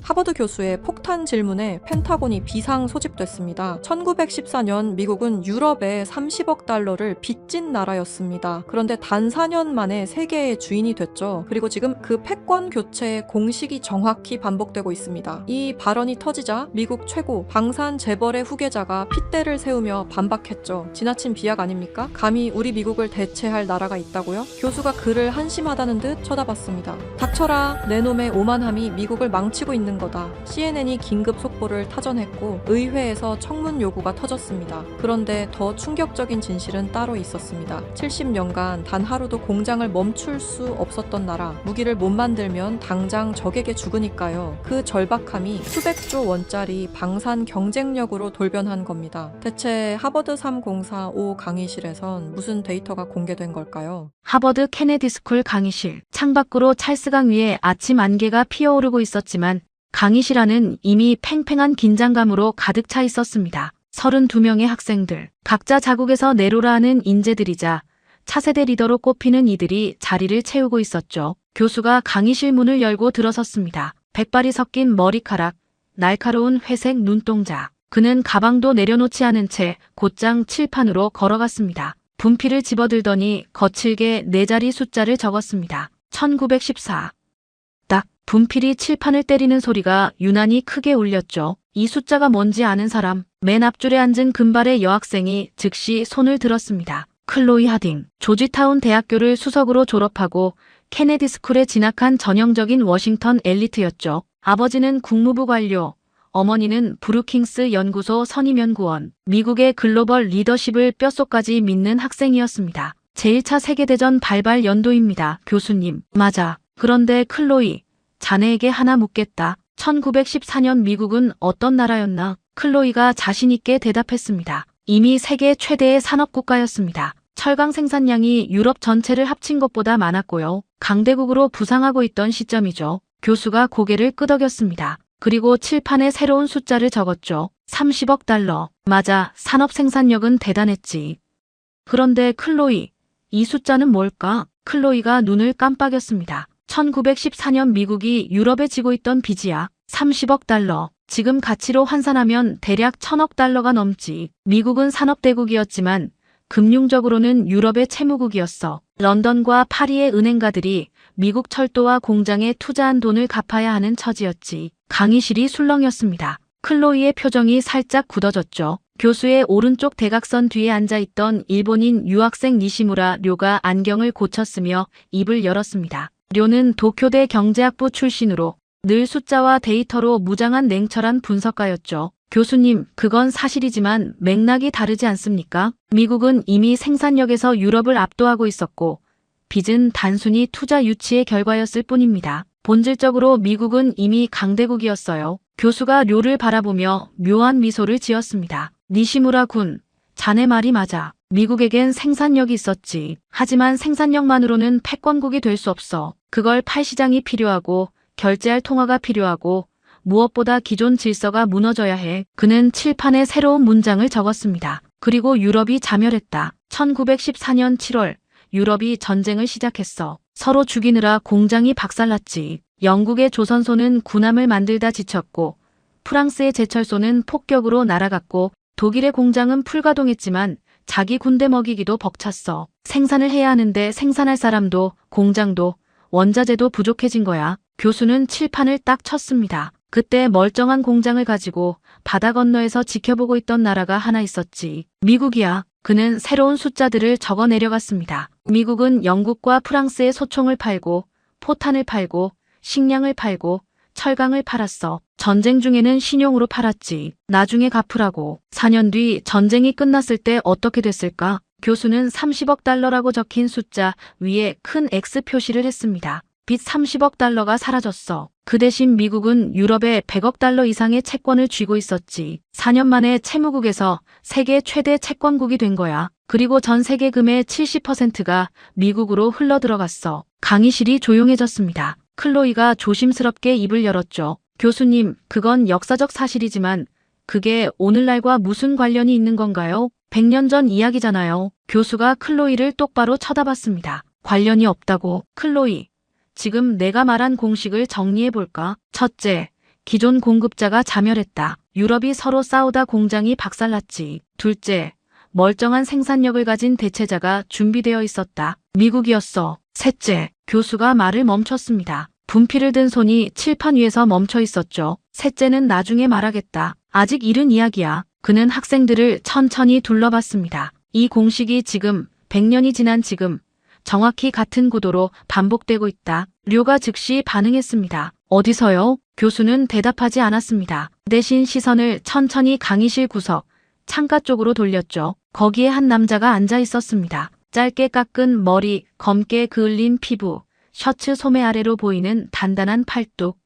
하버드 교수의 폭탄 질문에 펜타곤이 비상 소집됐습니다. 1914년 미국은 유럽에 30억 달러를 빚진 나라였습니다. 그런데 단 4년 만에 세계의 주인이 됐죠. 그리고 지금 그 패권 교체의 공식이 정확히 반복되고 있습니다. 이 발언이 터지자 미국 최고 방산 재벌의 후계자가 핏대를 세우며 반박했죠. 지나친 비약 아닙니까? 감히 우리 미국을 대체할 나라가 있다고요? 교수가 그를 한심하다는 듯 쳐다봤습니다. 닥쳐라, 내 놈의 오만함이 미국을 망치고 있는 거다. CNN이 긴급 속보를 타전했고 의회에서 청문 요구가 터졌습니다. 그런데 더 충격적인 진실은 따로 있었습니다. 70년간 단 하루도 공장을 멈출 수 없었던 나라, 무기를 못 만들면 당장 적에게 죽으니까요. 그 절박함이 수백조 원짜리 방산 경쟁력으로 돌변한 겁니다. 대체 하버드 304 강의실에선 무슨 데이터가 공개된 걸까요? 하버드 케네디 스쿨 강의실. 창밖으로 찰스강 위에 아침 안개가 피어오르고 있었지만 강의실 안은 이미 팽팽한 긴장감으로 가득 차 있었습니다. 32명의 학생들, 각자 자국에서 내로라 하는 인재들이자 차세대 리더로 꼽히는 이들이 자리를 채우고 있었죠. 교수가 강의실 문을 열고 들어섰습니다. 백발이 섞인 머리카락, 날카로운 회색 눈동자. 그는 가방도 내려놓지 않은 채 곧장 칠판으로 걸어갔습니다. 분필을 집어들더니 거칠게 4자리 숫자를 적었습니다. 1914. 딱 분필이 칠판을 때리는 소리가 유난히 크게 울렸죠. 이 숫자가 뭔지 아는 사람, 맨 앞줄에 앉은 금발의 여학생이 즉시 손을 들었습니다. 클로이 하딩. 조지타운 대학교를 수석으로 졸업하고 케네디 스쿨에 진학한 전형적인 워싱턴 엘리트였죠. 아버지는 국무부 관료, 어머니는 브루킹스 연구소 선임연구원, 미국의 글로벌 리더십을 뼛속까지 믿는 학생이었습니다. 제1차 세계대전 발발 연도입니다. 교수님. 맞아. 그런데 클로이, 자네에게 하나 묻겠다. 1914년 미국은 어떤 나라였나? 클로이가 자신있게 대답했습니다. 이미 세계 최대의 산업국가였습니다. 철강 생산량이 유럽 전체를 합친 것보다 많았고요. 강대국으로 부상하고 있던 시점이죠. 교수가 고개를 끄덕였습니다. 그리고 칠판에 새로운 숫자를 적었죠. 30억 달러. 맞아, 산업 생산력은 대단했지. 그런데 클로이, 이 숫자는 뭘까? 클로이가 눈을 깜빡였습니다. 1914년 미국이 유럽에 지고 있던 빚이야. 30억 달러. 지금 가치로 환산하면 대략 1000억 달러가 넘지. 미국은 산업대국이었지만 금융적으로는 유럽의 채무국이었어. 런던과 파리의 은행가들이 미국 철도와 공장에 투자한 돈을 갚아야 하는 처지였지. 강의실이 술렁였습니다. 클로이의 표정이 살짝 굳어졌죠. 교수의 오른쪽 대각선 뒤에 앉아있던 일본인 유학생 니시무라 료가 안경을 고쳤으며 입을 열었습니다. 료는 도쿄대 경제학부 출신으로 늘 숫자와 데이터로 무장한 냉철한 분석가였죠. 교수님, 그건 사실이지만 맥락이 다르지 않습니까? 미국은 이미 생산력에서 유럽을 압도하고 있었고 빚은 단순히 투자 유치의 결과였을 뿐입니다. 본질적으로 미국은 이미 강대국이었어요. 교수가 료를 바라보며 묘한 미소를 지었습니다. 니시무라 군, 자네 말이 맞아. 미국에겐 생산력이 있었지. 하지만 생산력만으로는 패권국이 될 수 없어. 그걸 팔 시장이 필요하고 결제할 통화가 필요하고 무엇보다 기존 질서가 무너져야 해. 그는 칠판에 새로운 문장을 적었습니다. 그리고 유럽이 자멸했다. 1914년 7월 유럽이 전쟁을 시작했어. 서로 죽이느라 공장이 박살났지. 영국의 조선소는 군함을 만들다 지쳤고 프랑스의 제철소는 폭격으로 날아갔고 독일의 공장은 풀가동했지만 자기 군대 먹이기도 벅찼어. 생산을 해야 하는데 생산할 사람도 공장도 원자재도 부족해진 거야. 교수는 칠판을 딱 쳤습니다. 그때 멀쩡한 공장을 가지고 바다 건너에서 지켜보고 있던 나라가 하나 있었지. 미국이야. 그는 새로운 숫자들을 적어 내려갔습니다. 미국은 영국과 프랑스에 소총을 팔고 포탄을 팔고 식량을 팔고 철강을 팔았어. 전쟁 중에는 신용으로 팔았지. 나중에 갚으라고. 4년 뒤 전쟁이 끝났을 때 어떻게 됐을까? 교수는 30억 달러라고 적힌 숫자 위에 큰 X 표시를 했습니다. 빚 30억 달러가 사라졌어. 그 대신 미국은 유럽에 100억 달러 이상의 채권을 쥐고 있었지. 4년 만에 채무국에서 세계 최대 채권국이 된 거야. 그리고 전 세계금의 70%가 미국으로 흘러들어갔어. 강의실이 조용해졌습니다. 클로이가 조심스럽게 입을 열었죠. 교수님, 그건 역사적 사실이지만 그게 오늘날과 무슨 관련이 있는 건가요? 100년 전 이야기잖아요. 교수가 클로이를 똑바로 쳐다봤습니다. 관련이 없다고. 클로이, 지금 내가 말한 공식을 정리해볼까? 첫째, 기존 공급자가 자멸했다. 유럽이 서로 싸우다 공장이 박살났지. 둘째, 멀쩡한 생산력을 가진 대체자가 준비되어 있었다. 미국이었어. 셋째, 교수가 말을 멈췄습니다. 분필을 든 손이 칠판 위에서 멈춰 있었죠. 셋째는 나중에 말하겠다. 아직 이른 이야기야. 그는 학생들을 천천히 둘러봤습니다. 이 공식이 지금 100년이 지난 지금 정확히 같은 구도로 반복되고 있다. 료가 즉시 반응했습니다. 어디서요? 교수는 대답하지 않았습니다. 대신 시선을 천천히 강의실 구석, 창가 쪽으로 돌렸죠. 거기에 한 남자가 앉아 있었습니다. 짧게 깎은 머리, 검게 그을린 피부, 셔츠 소매 아래로 보이는 단단한 팔뚝.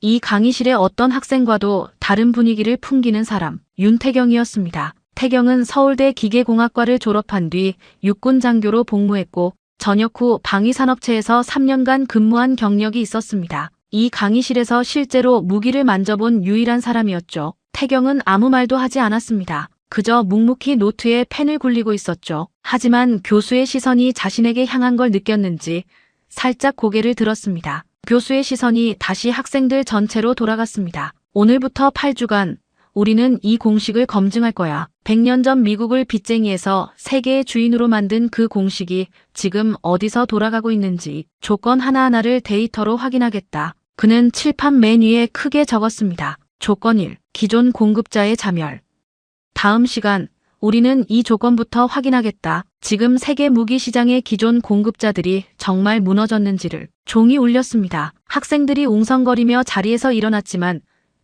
이 강의실의 어떤 학생과도 다른 분위기를 풍기는 사람, 윤태경이었습니다. 태경은 서울대 기계공학과를 졸업한 뒤 육군 장교로 복무했고 전역 후 방위산업체에서 3년간 근무한 경력이 있었습니다. 이 강의실에서 실제로 무기를 만져본 유일한 사람이었죠. 태경은 아무 말도 하지 않았습니다. 그저 묵묵히 노트에 펜을 굴리고 있었죠. 하지만 교수의 시선이 자신에게 향한 걸 느꼈는지 살짝 고개를 들었습니다. 교수의 시선이 다시 학생들 전체로 돌아갔습니다. 오늘부터 8주간 우리는 이 공식을 검증할 거야. 100년 전 미국을 빚쟁이에서 세계의 주인으로 만든 그 공식이 지금 어디서 돌아가고 있는지 조건 하나하나를 데이터로 확인하겠다. 그는 칠판 맨 위에 크게 적었습니다. 조건 1. 기존 공급자의 자멸. 다음 시간 우리는 이 조건부터 확인하겠다. 지금 세계 무기 시장의 기존 공급자들이 정말 무너졌는지를. 종이 울렸습니다. 학생들이 웅성거리며 자리에서 일어났지만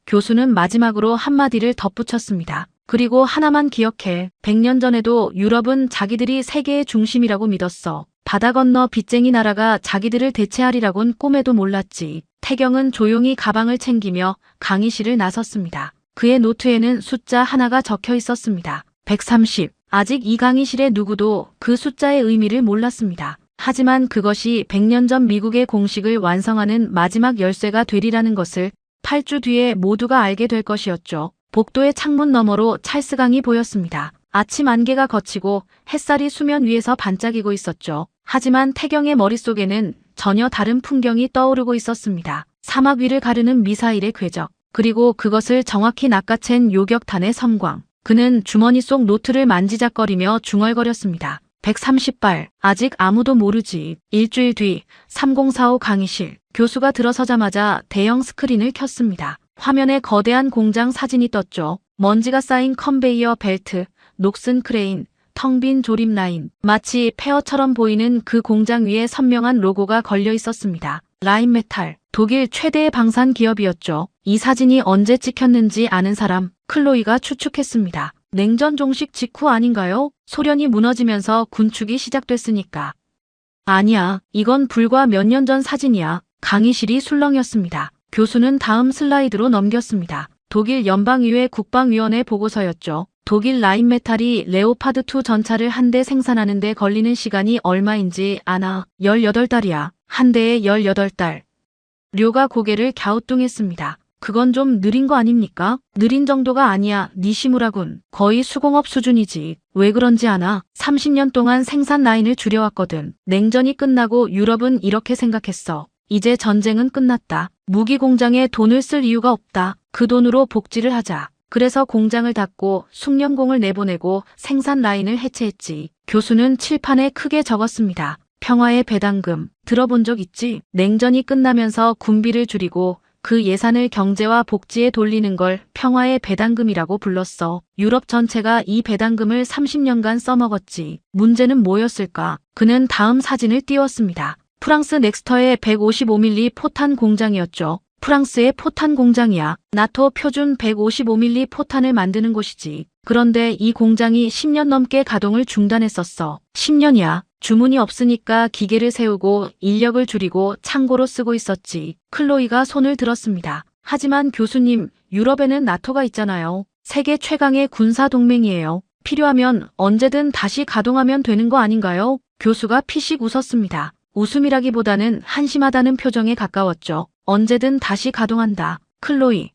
교수는 마지막으로 한마디를 덧붙였습니다. 그리고 하나만 기억해. 100년 전에도 유럽은 자기들이 세계의 중심이라고 믿었어. 바다 건너 빚쟁이 나라가 자기들을 대체하리라곤 꿈에도 몰랐지. 태경은 조용히 가방을 챙기며 강의실을 나섰습니다. 그의 노트에는 숫자 하나가 적혀 있었습니다. 130. 아직 이 강의실의 누구도 그 숫자의 의미를 몰랐습니다. 하지만 그것이 100년 전 미국의 공식을 완성하는 마지막 열쇠가 되리라는 것을 8주 뒤에 모두가 알게 될 것이었죠. 복도의 창문 너머로 찰스강이 보였습니다. 아침 안개가 걷히고 햇살이 수면 위에서 반짝이고 있었죠. 하지만 태경의 머릿속에는 전혀 다른 풍경이 떠오르고 있었습니다. 사막 위를 가르는 미사일의 궤적, 그리고 그것을 정확히 낚아챈 요격탄의 섬광. 그는 주머니 속 노트를 만지작거리며 중얼거렸습니다. 130발, 아직 아무도 모르지. 일주일 뒤 3045 강의실. 교수가 들어서자마자 대형 스크린을 켰습니다. 화면에 거대한 공장 사진이 떴죠. 먼지가 쌓인 컨베이어 벨트, 녹슨 크레인, 텅 빈 조립 라인. 마치 폐허처럼 보이는 그 공장 위에 선명한 로고가 걸려 있었습니다. 라인메탈, 독일 최대의 방산 기업이었죠. 이 사진이 언제 찍혔는지 아는 사람, 클로이가 추측했습니다. 냉전 종식 직후 아닌가요? 소련이 무너지면서 군축이 시작됐으니까. 아니야, 이건 불과 몇 년 전 사진이야. 강의실이 술렁였습니다. 교수는 다음 슬라이드로 넘겼습니다. 독일 연방의회 국방위원회 보고서였죠. 독일 라인메탈이 레오파드2 전차를 한 대 생산하는 데 걸리는 시간이 얼마인지 아나? 18달이야. 한 대에 18달. 료가 고개를 갸우뚱했습니다. 그건 좀 느린 거 아닙니까? 느린 정도가 아니야, 니시무라군. 거의 수공업 수준이지. 왜 그런지 아나? 30년 동안 생산 라인을 줄여왔거든. 냉전이 끝나고 유럽은 이렇게 생각했어. 이제 전쟁은 끝났다. 무기 공장에 돈을 쓸 이유가 없다. 그 돈으로 복지를 하자. 그래서 공장을 닫고 숙련공을 내보내고 생산 라인을 해체했지. 교수는 칠판에 크게 적었습니다. 평화의 배당금. 들어본 적 있지? 냉전이 끝나면서 군비를 줄이고 그 예산을 경제와 복지에 돌리는 걸 평화의 배당금이라고 불렀어. 유럽 전체가 이 배당금을 30년간 써먹었지. 문제는 뭐였을까? 그는 다음 사진을 띄웠습니다. 프랑스 넥스터의 155mm 포탄 공장이었죠. 프랑스의 포탄 공장이야. 나토 표준 155mm 포탄을 만드는 곳이지. 그런데 이 공장이 10년 넘게 가동을 중단했었어. 10년이야. 주문이 없으니까 기계를 세우고 인력을 줄이고 창고로 쓰고 있었지. 클로이가 손을 들었습니다. 하지만 교수님, 유럽에는 나토가 있잖아요. 세계 최강의 군사 동맹이에요. 필요하면 언제든 다시 가동하면 되는 거 아닌가요? 교수가 피식 웃었습니다. 웃음이라기보다는 한심하다는 표정에 가까웠죠. 언제든 다시 가동한다. 클로이.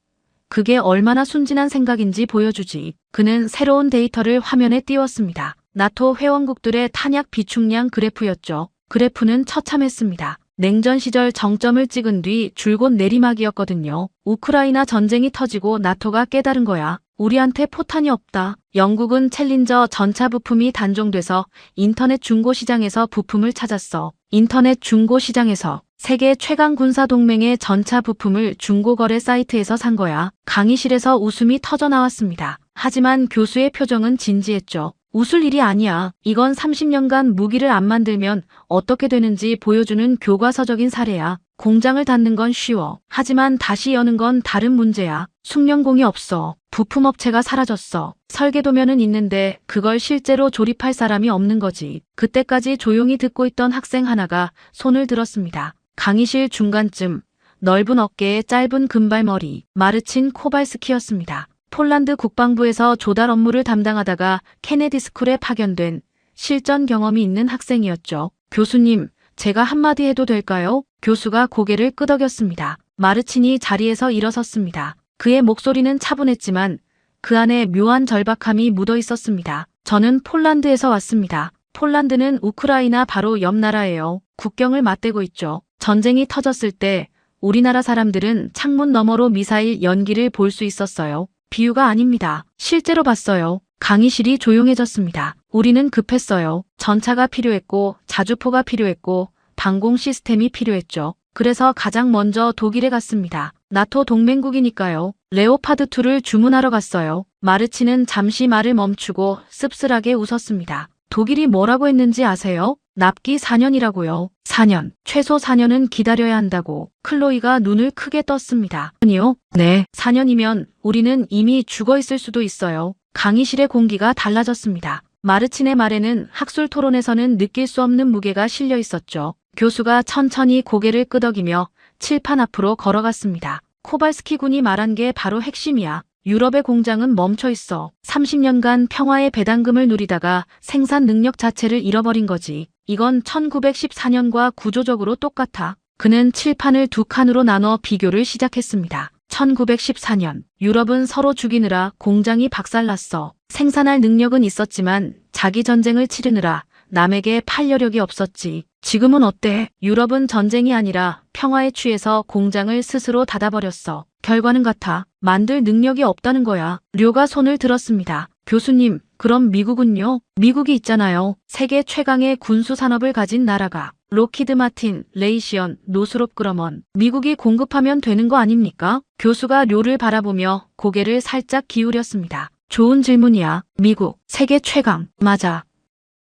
그게 얼마나 순진한 생각인지 보여주지. 그는 새로운 데이터를 화면에 띄웠습니다. 나토 회원국들의 탄약 비축량 그래프였죠. 그래프는 처참했습니다. 냉전 시절 정점을 찍은 뒤 줄곧 내리막이었거든요. 우크라이나 전쟁이 터지고 나토가 깨달은 거야. 우리한테 포탄이 없다. 영국은 챌린저 전차 부품이 단종돼서 인터넷 중고 시장에서 부품을 찾았어. 인터넷 중고 시장에서 세계 최강 군사 동맹의 전차 부품을 중고거래 사이트에서 산 거야. 강의실에서 웃음이 터져 나왔습니다. 하지만 교수의 표정은 진지했죠. 웃을 일이 아니야. 이건 30년간 무기를 안 만들면 어떻게 되는지 보여주는 교과서적인 사례야. 공장을 닫는 건 쉬워. 하지만 다시 여는 건 다른 문제야. 숙련공이 없어. 부품업체가 사라졌어. 설계도면은 있는데 그걸 실제로 조립할 사람이 없는 거지. 그때까지 조용히 듣고 있던 학생 하나가 손을 들었습니다. 강의실 중간쯤 넓은 어깨에 짧은 금발머리 마르친 코발스키였습니다. 폴란드 국방부에서 조달 업무를 담당하다가 케네디 스쿨에 파견된 실전 경험이 있는 학생이었죠. 교수님, 제가 한마디 해도 될까요? 교수가 고개를 끄덕였습니다. 마르친이 자리에서 일어섰습니다. 그의 목소리는 차분했지만 그 안에 묘한 절박함이 묻어 있었습니다. 저는 폴란드에서 왔습니다. 폴란드는 우크라이나 바로 옆 나라예요. 국경을 맞대고 있죠. 전쟁이 터졌을 때 우리나라 사람들은 창문 너머로 미사일 연기를 볼 수 있었어요. 비유가 아닙니다. 실제로 봤어요. 강의실이 조용해졌습니다. 우리는 급했어요. 전차가 필요했고 자주포가 필요했고 방공 시스템이 필요했죠. 그래서 가장 먼저 독일에 갔습니다. 나토 동맹국이니까요. 레오파드2를 주문하러 갔어요. 마르치는 잠시 말을 멈추고 씁쓸하게 웃었습니다. 독일이 뭐라고 했는지 아세요? 납기 4년이라고요. 4년. 최소 4년은 기다려야 한다고. 클로이가 눈을 크게 떴습니다. 아니요. 네. 4년이면 우리는 이미 죽어 있을 수도 있어요. 강의실의 공기가 달라졌습니다. 마르친의 말에는 학술 토론에서는 느낄 수 없는 무게가 실려 있었죠. 교수가 천천히 고개를 끄덕이며 칠판 앞으로 걸어갔습니다. 코발스키 군이 말한 게 바로 핵심이야. 유럽의 공장은 멈춰 있어. 30년간 평화의 배당금을 누리다가 생산 능력 자체를 잃어버린 거지. 이건 1914년과 구조적으로 똑같아. 그는 칠판을 두 칸으로 나눠 비교를 시작했습니다. 1914년, 유럽은 서로 죽이느라 공장이 박살났어. 생산할 능력은 있었지만 자기 전쟁을 치르느라 남에게 팔 여력이 없었지. 지금은 어때? 유럽은 전쟁이 아니라 평화에 취해서 공장을 스스로 닫아버렸어. 결과는 같아. 만들 능력이 없다는 거야. 료가 손을 들었습니다. 교수님, 그럼 미국은요? 미국이 있잖아요. 세계 최강의 군수 산업을 가진 나라가. 로키드 마틴, 레이시언, 노스롭 그러먼. 미국이 공급하면 되는 거 아닙니까? 교수가 료를 바라보며 고개를 살짝 기울였습니다. 좋은 질문이야. 미국, 세계 최강. 맞아.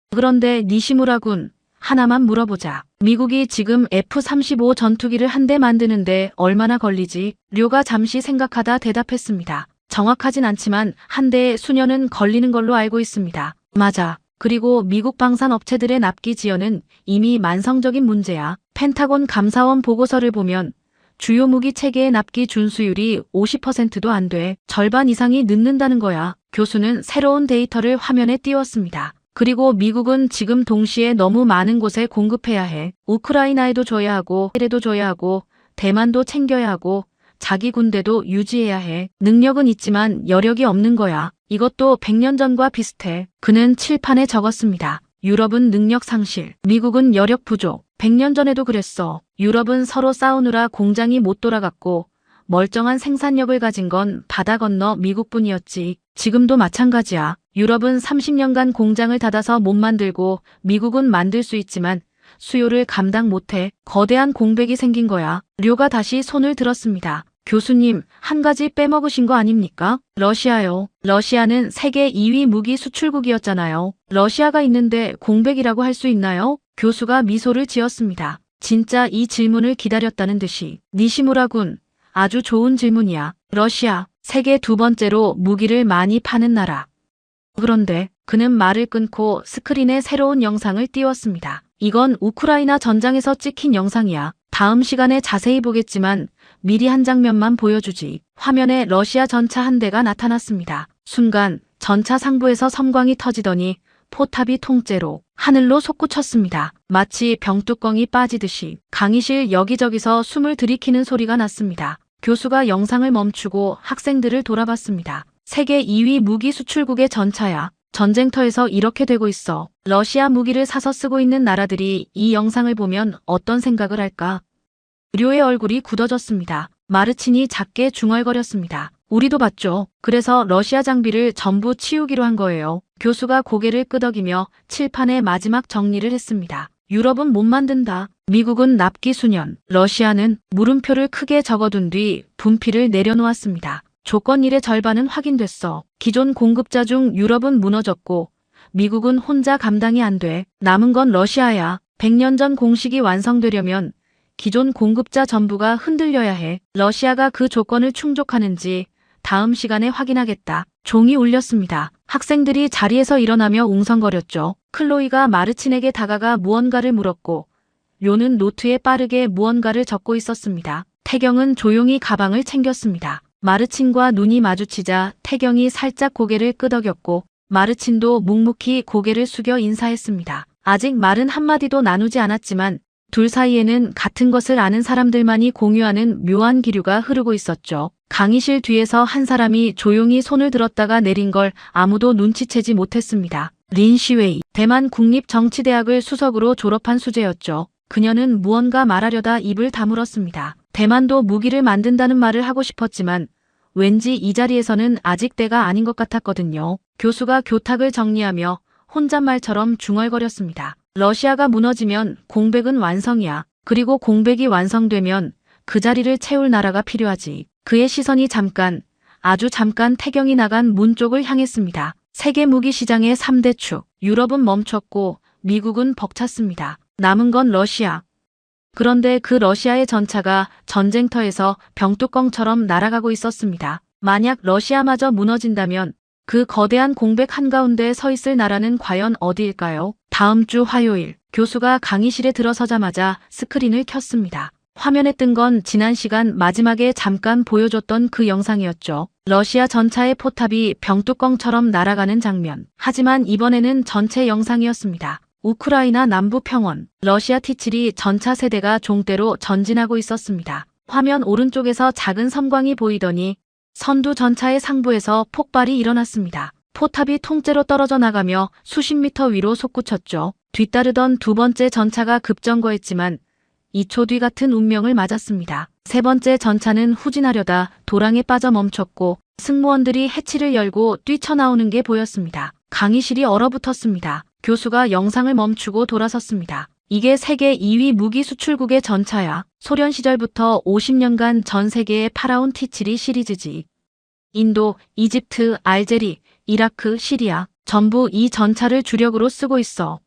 그런데 니시무라 군, 하나만 물어보자. 미국이 지금 F-35 전투기를 한 대 만드는데 얼마나 걸리지? 료가 잠시 생각하다 대답했습니다. 정확하진 않지만 한 대에 수년은 걸리는 걸로 알고 있습니다. 맞아. 그리고 미국 방산 업체들의 납기 지연은 이미 만성적인 문제야. 펜타곤 감사원 보고서를 보면 주요 무기 체계의 납기 준수율이 50%도 안 돼. 절반 이상이 늦는다는 거야. 교수는 새로운 데이터를 화면에 띄웠습니다. 그리고 미국은 지금 동시에 너무 많은 곳에 공급해야 해. 우크라이나에도 줘야 하고, 일에도 줘야 하고, 대만도 챙겨야 하고, 자기 군대도 유지해야 해. 능력은 있지만 여력이 없는 거야. 이것도 100년 전과 비슷해. 그는 칠판에 적었습니다. 유럽은 능력 상실, 미국은 여력 부족. 100년 전에도 그랬어. 유럽은 서로 싸우느라 공장이 못 돌아갔고, 멀쩡한 생산력을 가진 건 바다 건너 미국뿐이었지. 지금도 마찬가지야. 유럽은 30년간 공장을 닫아서 못 만들고 미국은 만들 수 있지만 수요를 감당 못해. 거대한 공백이 생긴 거야. 료가 다시 손을 들었습니다. 교수님, 한 가지 빼먹으신 거 아닙니까? 러시아요. 러시아는 세계 2위 무기 수출국이었잖아요. 러시아가 있는데 공백이라고 할 수 있나요? 교수가 미소를 지었습니다. 진짜 이 질문을 기다렸다는 듯이. 니시무라 군, 아주 좋은 질문이야. 러시아, 세계 두 번째로 무기를 많이 파는 나라. 그런데 그는 말을 끊고 스크린에 새로운 영상을 띄웠습니다. 이건 우크라이나 전장에서 찍힌 영상이야. 다음 시간에 자세히 보겠지만 미리 한 장면만 보여주지. 화면에 러시아 전차 한 대가 나타났습니다. 순간 전차 상부에서 섬광이 터지더니 포탑이 통째로 하늘로 솟구쳤습니다. 마치 병뚜껑이 빠지듯이. 강의실 여기저기서 숨을 들이키는 소리가 났습니다. 교수가 영상을 멈추고 학생들을 돌아봤습니다. 세계 2위 무기 수출국의 전차야. 전쟁터에서 이렇게 되고 있어. 러시아 무기를 사서 쓰고 있는 나라들이 이 영상을 보면 어떤 생각을 할까? 료의 얼굴이 굳어졌습니다. 마르친이 작게 중얼거렸습니다. 우리도 봤죠. 그래서 러시아 장비를 전부 치우기로 한 거예요. 교수가 고개를 끄덕이며 칠판의 마지막 정리를 했습니다. 유럽은 못 만든다. 미국은 납기 수년. 러시아는 물음표를 크게 적어둔 뒤 분필을 내려놓았습니다. 조건 1의 절반은 확인됐어. 기존 공급자 중 유럽은 무너졌고 미국은 혼자 감당이 안 돼. 남은 건 러시아야. 100년 전 공식이 완성되려면 기존 공급자 전부가 흔들려야 해. 러시아가 그 조건을 충족하는지 다음 시간에 확인하겠다. 종이 울렸습니다. 학생들이 자리에서 일어나며 웅성거렸죠. 클로이가 마르친에게 다가가 무언가를 물었고 료는 노트에 빠르게 무언가를 적고 있었습니다. 태경은 조용히 가방을 챙겼습니다. 마르친과 눈이 마주치자 태경이 살짝 고개를 끄덕였고 마르친도 묵묵히 고개를 숙여 인사했습니다. 아직 말은 한마디도 나누지 않았지만 둘 사이에는 같은 것을 아는 사람들만이 공유하는 묘한 기류가 흐르고 있었죠. 강의실 뒤에서 한 사람이 조용히 손을 들었다가 내린 걸 아무도 눈치채지 못했습니다. 린 시웨이, 대만 국립정치대학을 수석으로 졸업한 수재였죠. 그녀는 무언가 말하려다 입을 다물었습니다. 대만도 무기를 만든다는 말을 하고 싶었지만 왠지 이 자리에서는 아직 때가 아닌 것 같았거든요. 교수가 교탁을 정리하며 혼잣말처럼 중얼거렸습니다. 러시아가 무너지면 공백은 완성이야. 그리고 공백이 완성되면 그 자리를 채울 나라가 필요하지. 그의 시선이 잠깐, 아주 잠깐 태경이 나간 문 쪽을 향했습니다. 세계 무기 시장의 3대 축. 유럽은 멈췄고 미국은 벅찼습니다. 남은 건 러시아. 그런데 그 러시아의 전차가 전쟁터에서 병뚜껑처럼 날아가고 있었습니다. 만약 러시아마저 무너진다면 그 거대한 공백 한가운데 서 있을 나라는 과연 어디일까요? 다음 주 화요일, 교수가 강의실에 들어서자마자 스크린을 켰습니다. 화면에 뜬 건 지난 시간 마지막에 잠깐 보여줬던 그 영상이었죠. 러시아 전차의 포탑이 병뚜껑처럼 날아가는 장면. 하지만 이번에는 전체 영상이었습니다. 우크라이나 남부 평원, 러시아 T7이 전차 세대가 종대로 전진하고 있었습니다. 화면 오른쪽에서 작은 섬광이 보이더니 선두 전차의 상부에서 폭발이 일어났습니다. 포탑이 통째로 떨어져 나가며 수십 미터 위로 솟구쳤죠. 뒤따르던 두 번째 전차가 급정거했지만 2초 뒤 같은 운명을 맞았습니다. 세 번째 전차는 후진하려다 도랑에 빠져 멈췄고 승무원들이 해치를 열고 뛰쳐나오는 게 보였습니다. 강의실이 얼어붙었습니다. 교수가 영상을 멈추고 돌아섰습니다. 이게 세계 2위 무기 수출국의 전차야. 소련 시절부터 50년간 전 세계에 팔아온 T7이 시리즈지. 인도, 이집트, 알제리, 이라크, 시리아 전부 이 전차를 주력으로 쓰고 있어.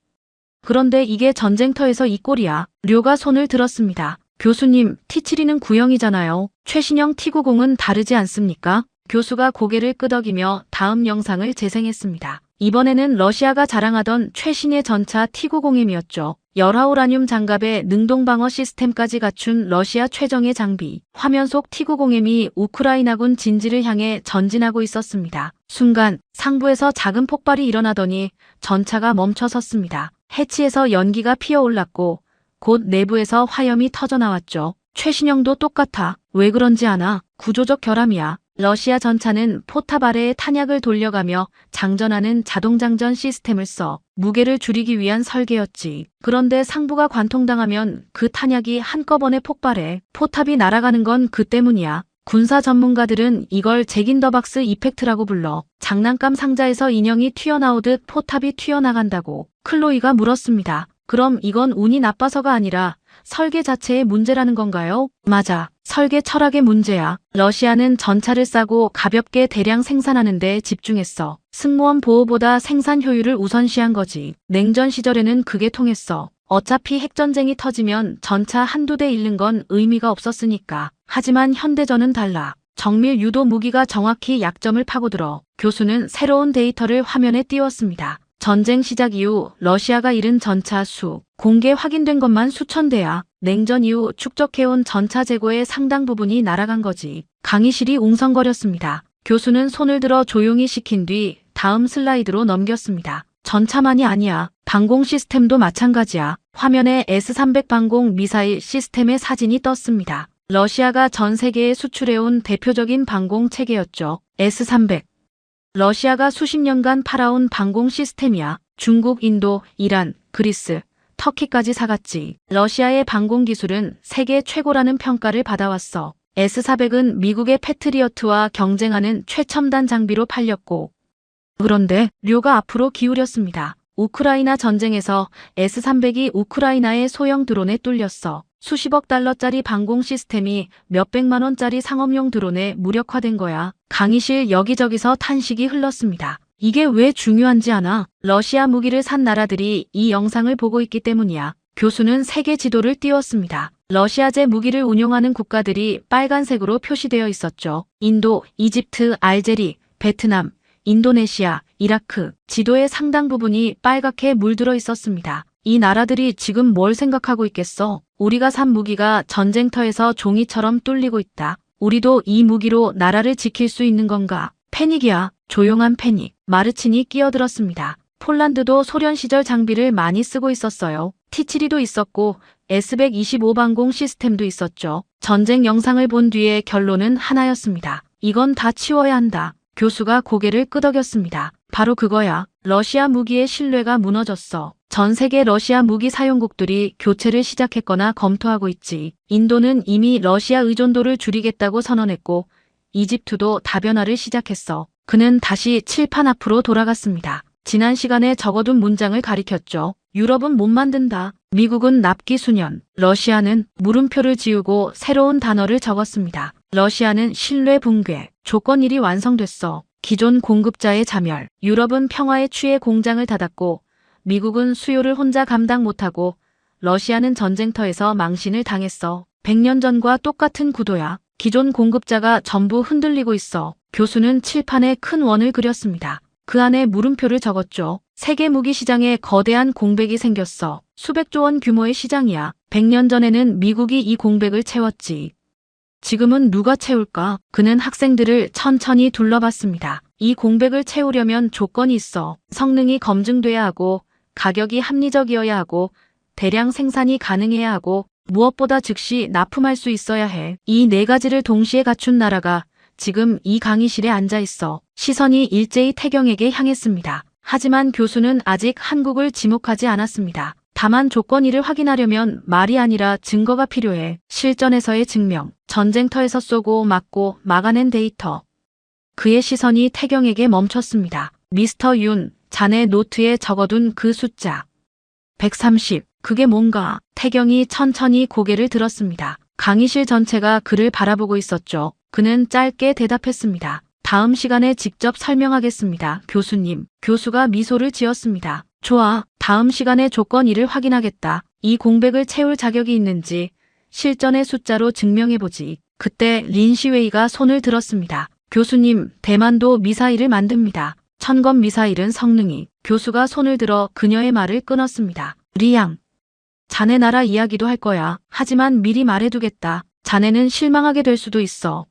그런데 이게 전쟁터에서 이 꼴이야. 료가 손을 들었습니다. 교수님, T7은 구형이잖아요. 최신형 T90은 다르지 않습니까? 교수가 고개를 끄덕이며 다음 영상을 재생했습니다. 이번에는 러시아가 자랑하던 최신의 전차 T90M이었죠. 열하우라늄 장갑에 능동방어 시스템까지 갖춘 러시아 최정예 장비. 화면 속 T90M이 우크라이나군 진지를 향해 전진하고 있었습니다. 순간 상부에서 작은 폭발이 일어나더니 전차가 멈춰 섰습니다. 해치에서 연기가 피어올랐고 곧 내부에서 화염이 터져나왔죠. 최신형도 똑같아. 왜 그런지 아나? 구조적 결함이야. 러시아 전차는 포탑 아래에 탄약을 돌려가며 장전하는 자동장전 시스템을 써 무게를 줄이기 위한 설계였지. 그런데 상부가 관통당하면 그 탄약이 한꺼번에 폭발해. 포탑이 날아가는 건 그 때문이야. 군사 전문가들은 이걸 잭인더박스 이펙트라고 불러. 장난감 상자에서 인형이 튀어나오듯 포탑이 튀어나간다고. 클로이가 물었습니다. 그럼 이건 운이 나빠서가 아니라 설계 자체의 문제라는 건가요? 맞아. 설계 철학의 문제야. 러시아는 전차를 싸고 가볍게 대량 생산하는 데 집중했어. 승무원 보호보다 생산 효율을 우선시한 거지. 냉전 시절에는 그게 통했어. 어차피 핵전쟁이 터지면 전차 한두 대 잃는 건 의미가 없었으니까. 하지만 현대전은 달라. 정밀 유도 무기가 정확히 약점을 파고들어. 교수는 새로운 데이터를 화면에 띄웠습니다. 전쟁 시작 이후 러시아가 잃은 전차 수, 공개 확인된 것만 수천 대야. 냉전 이후 축적해온 전차 재고의 상당 부분이 날아간 거지. 강의실이 웅성거렸습니다. 교수는 손을 들어 조용히 시킨 뒤 다음 슬라이드로 넘겼습니다. 전차만이 아니야. 방공 시스템도 마찬가지야. 화면에 S-300 방공 미사일 시스템의 사진이 떴습니다. 러시아가 전 세계에 수출해온 대표적인 방공 체계였죠. S-300. 러시아가 수십 년간 팔아온 방공 시스템이야. 중국, 인도, 이란, 그리스, 터키까지 사갔지. 러시아의 방공 기술은 세계 최고라는 평가를 받아왔어. S-400은 미국의 패트리어트와 경쟁하는 최첨단 장비로 팔렸고, 그런데 료가 앞으로 기울였습니다. 우크라이나 전쟁에서 S-300이 우크라이나의 소형 드론에 뚫렸어. 수십억 달러짜리 방공 시스템이 몇백만 원짜리 상업용 드론에 무력화된 거야. 강의실 여기저기서 탄식이 흘렀습니다. 이게 왜 중요한지 아나? 러시아 무기를 산 나라들이 이 영상을 보고 있기 때문이야. 교수는 세계 지도를 띄웠습니다. 러시아제 무기를 운용하는 국가들이 빨간색으로 표시되어 있었죠. 인도, 이집트, 알제리, 베트남, 인도네시아, 이라크, 지도의 상당 부분이 빨갛게 물들어 있었습니다. 이 나라들이 지금 뭘 생각하고 있겠어? 우리가 산 무기가 전쟁터에서 종이처럼 뚫리고 있다. 우리도 이 무기로 나라를 지킬 수 있는 건가? 패닉이야. 조용한 패닉. 마르친이 끼어들었습니다. 폴란드도 소련 시절 장비를 많이 쓰고 있었어요. T-72도 있었고 S-125 방공 시스템도 있었죠. 전쟁 영상을 본 뒤에 결론은 하나였습니다. 이건 다 치워야 한다. 교수가 고개를 끄덕였습니다. 바로 그거야. 러시아 무기의 신뢰가 무너졌어. 전 세계 러시아 무기 사용국들이 교체를 시작했거나 검토하고 있지. 인도는 이미 러시아 의존도를 줄이겠다고 선언했고 이집트도 다변화를 시작했어. 그는 다시 칠판 앞으로 돌아갔습니다. 지난 시간에 적어둔 문장을 가리켰죠. 유럽은 못 만든다. 미국은 납기수년. 러시아는 물음표를 지우고 새로운 단어를 적었습니다. 러시아는 신뢰 붕괴. 조건 1이 완성됐어. 기존 공급자의 자멸. 유럽은 평화에 취해 공장을 닫았고 미국은 수요를 혼자 감당 못하고 러시아는 전쟁터에서 망신을 당했어. 100년 전과 똑같은 구도야. 기존 공급자가 전부 흔들리고 있어. 교수는 칠판에 큰 원을 그렸습니다. 그 안에 물음표를 적었죠. 세계 무기 시장에 거대한 공백이 생겼어. 수백조 원 규모의 시장이야. 100년 전에는 미국이 이 공백을 채웠지. 지금은 누가 채울까? 그는 학생들을 천천히 둘러봤습니다. 이 공백을 채우려면 조건이 있어. 성능이 검증돼야 하고 가격이 합리적이어야 하고 대량 생산이 가능해야 하고 무엇보다 즉시 납품할 수 있어야 해. 이 네 가지를 동시에 갖춘 나라가 지금 이 강의실에 앉아 있어. 시선이 일제히 태경에게 향했습니다. 하지만 교수는 아직 한국을 지목하지 않았습니다. 다만 조건 1을 확인하려면 말이 아니라 증거가 필요해. 실전에서의 증명, 전쟁터에서 쏘고 맞고 막아낸 데이터. 그의 시선이 태경에게 멈췄습니다. 미스터 윤, 자네 노트에 적어둔 그 숫자. 130. 그게 뭔가? 태경이 천천히 고개를 들었습니다. 강의실 전체가 그를 바라보고 있었죠. 그는 짧게 대답했습니다. 다음 시간에 직접 설명하겠습니다, 교수님. 교수가 미소를 지었습니다. 좋아. 다음 시간에 조건 1을 확인하겠다. 이 공백을 채울 자격이 있는지 실전의 숫자로 증명해보지. 그때 린시웨이가 손을 들었습니다. 교수님, 대만도 미사일을 만듭니다. 천건 미사일은 성능이. 교수가 손을 들어 그녀의 말을 끊었습니다. 리양. 자네 나라 이야기도 할 거야. 하지만 미리 말해두겠다. 자네는 실망하게 될 수도 있어.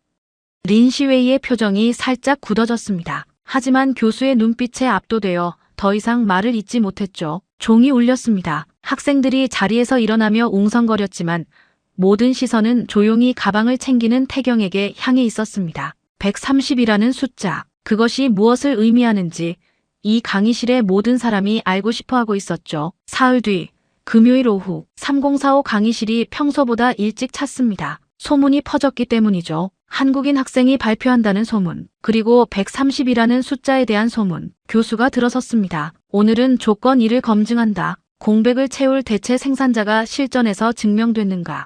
린시웨이의 표정이 살짝 굳어졌습니다. 하지만 교수의 눈빛에 압도되어 더 이상 말을 잇지 못했죠. 종이 울렸습니다. 학생들이 자리에서 일어나며 웅성거렸지만 모든 시선은 조용히 가방을 챙기는 태경에게 향해 있었습니다. 130이라는 숫자. 그것이 무엇을 의미하는지 이 강의실의 모든 사람이 알고 싶어하고 있었죠. 사흘 뒤 금요일 오후 3045 강의실이 평소보다 일찍 찼습니다. 소문이 퍼졌기 때문이죠. 한국인 학생이 발표한다는 소문, 그리고 130이라는 숫자에 대한 소문. 교수가 들어섰습니다. 오늘은 조건 1을 검증한다. 공백을 채울 대체 생산자가 실전에서 증명됐는가?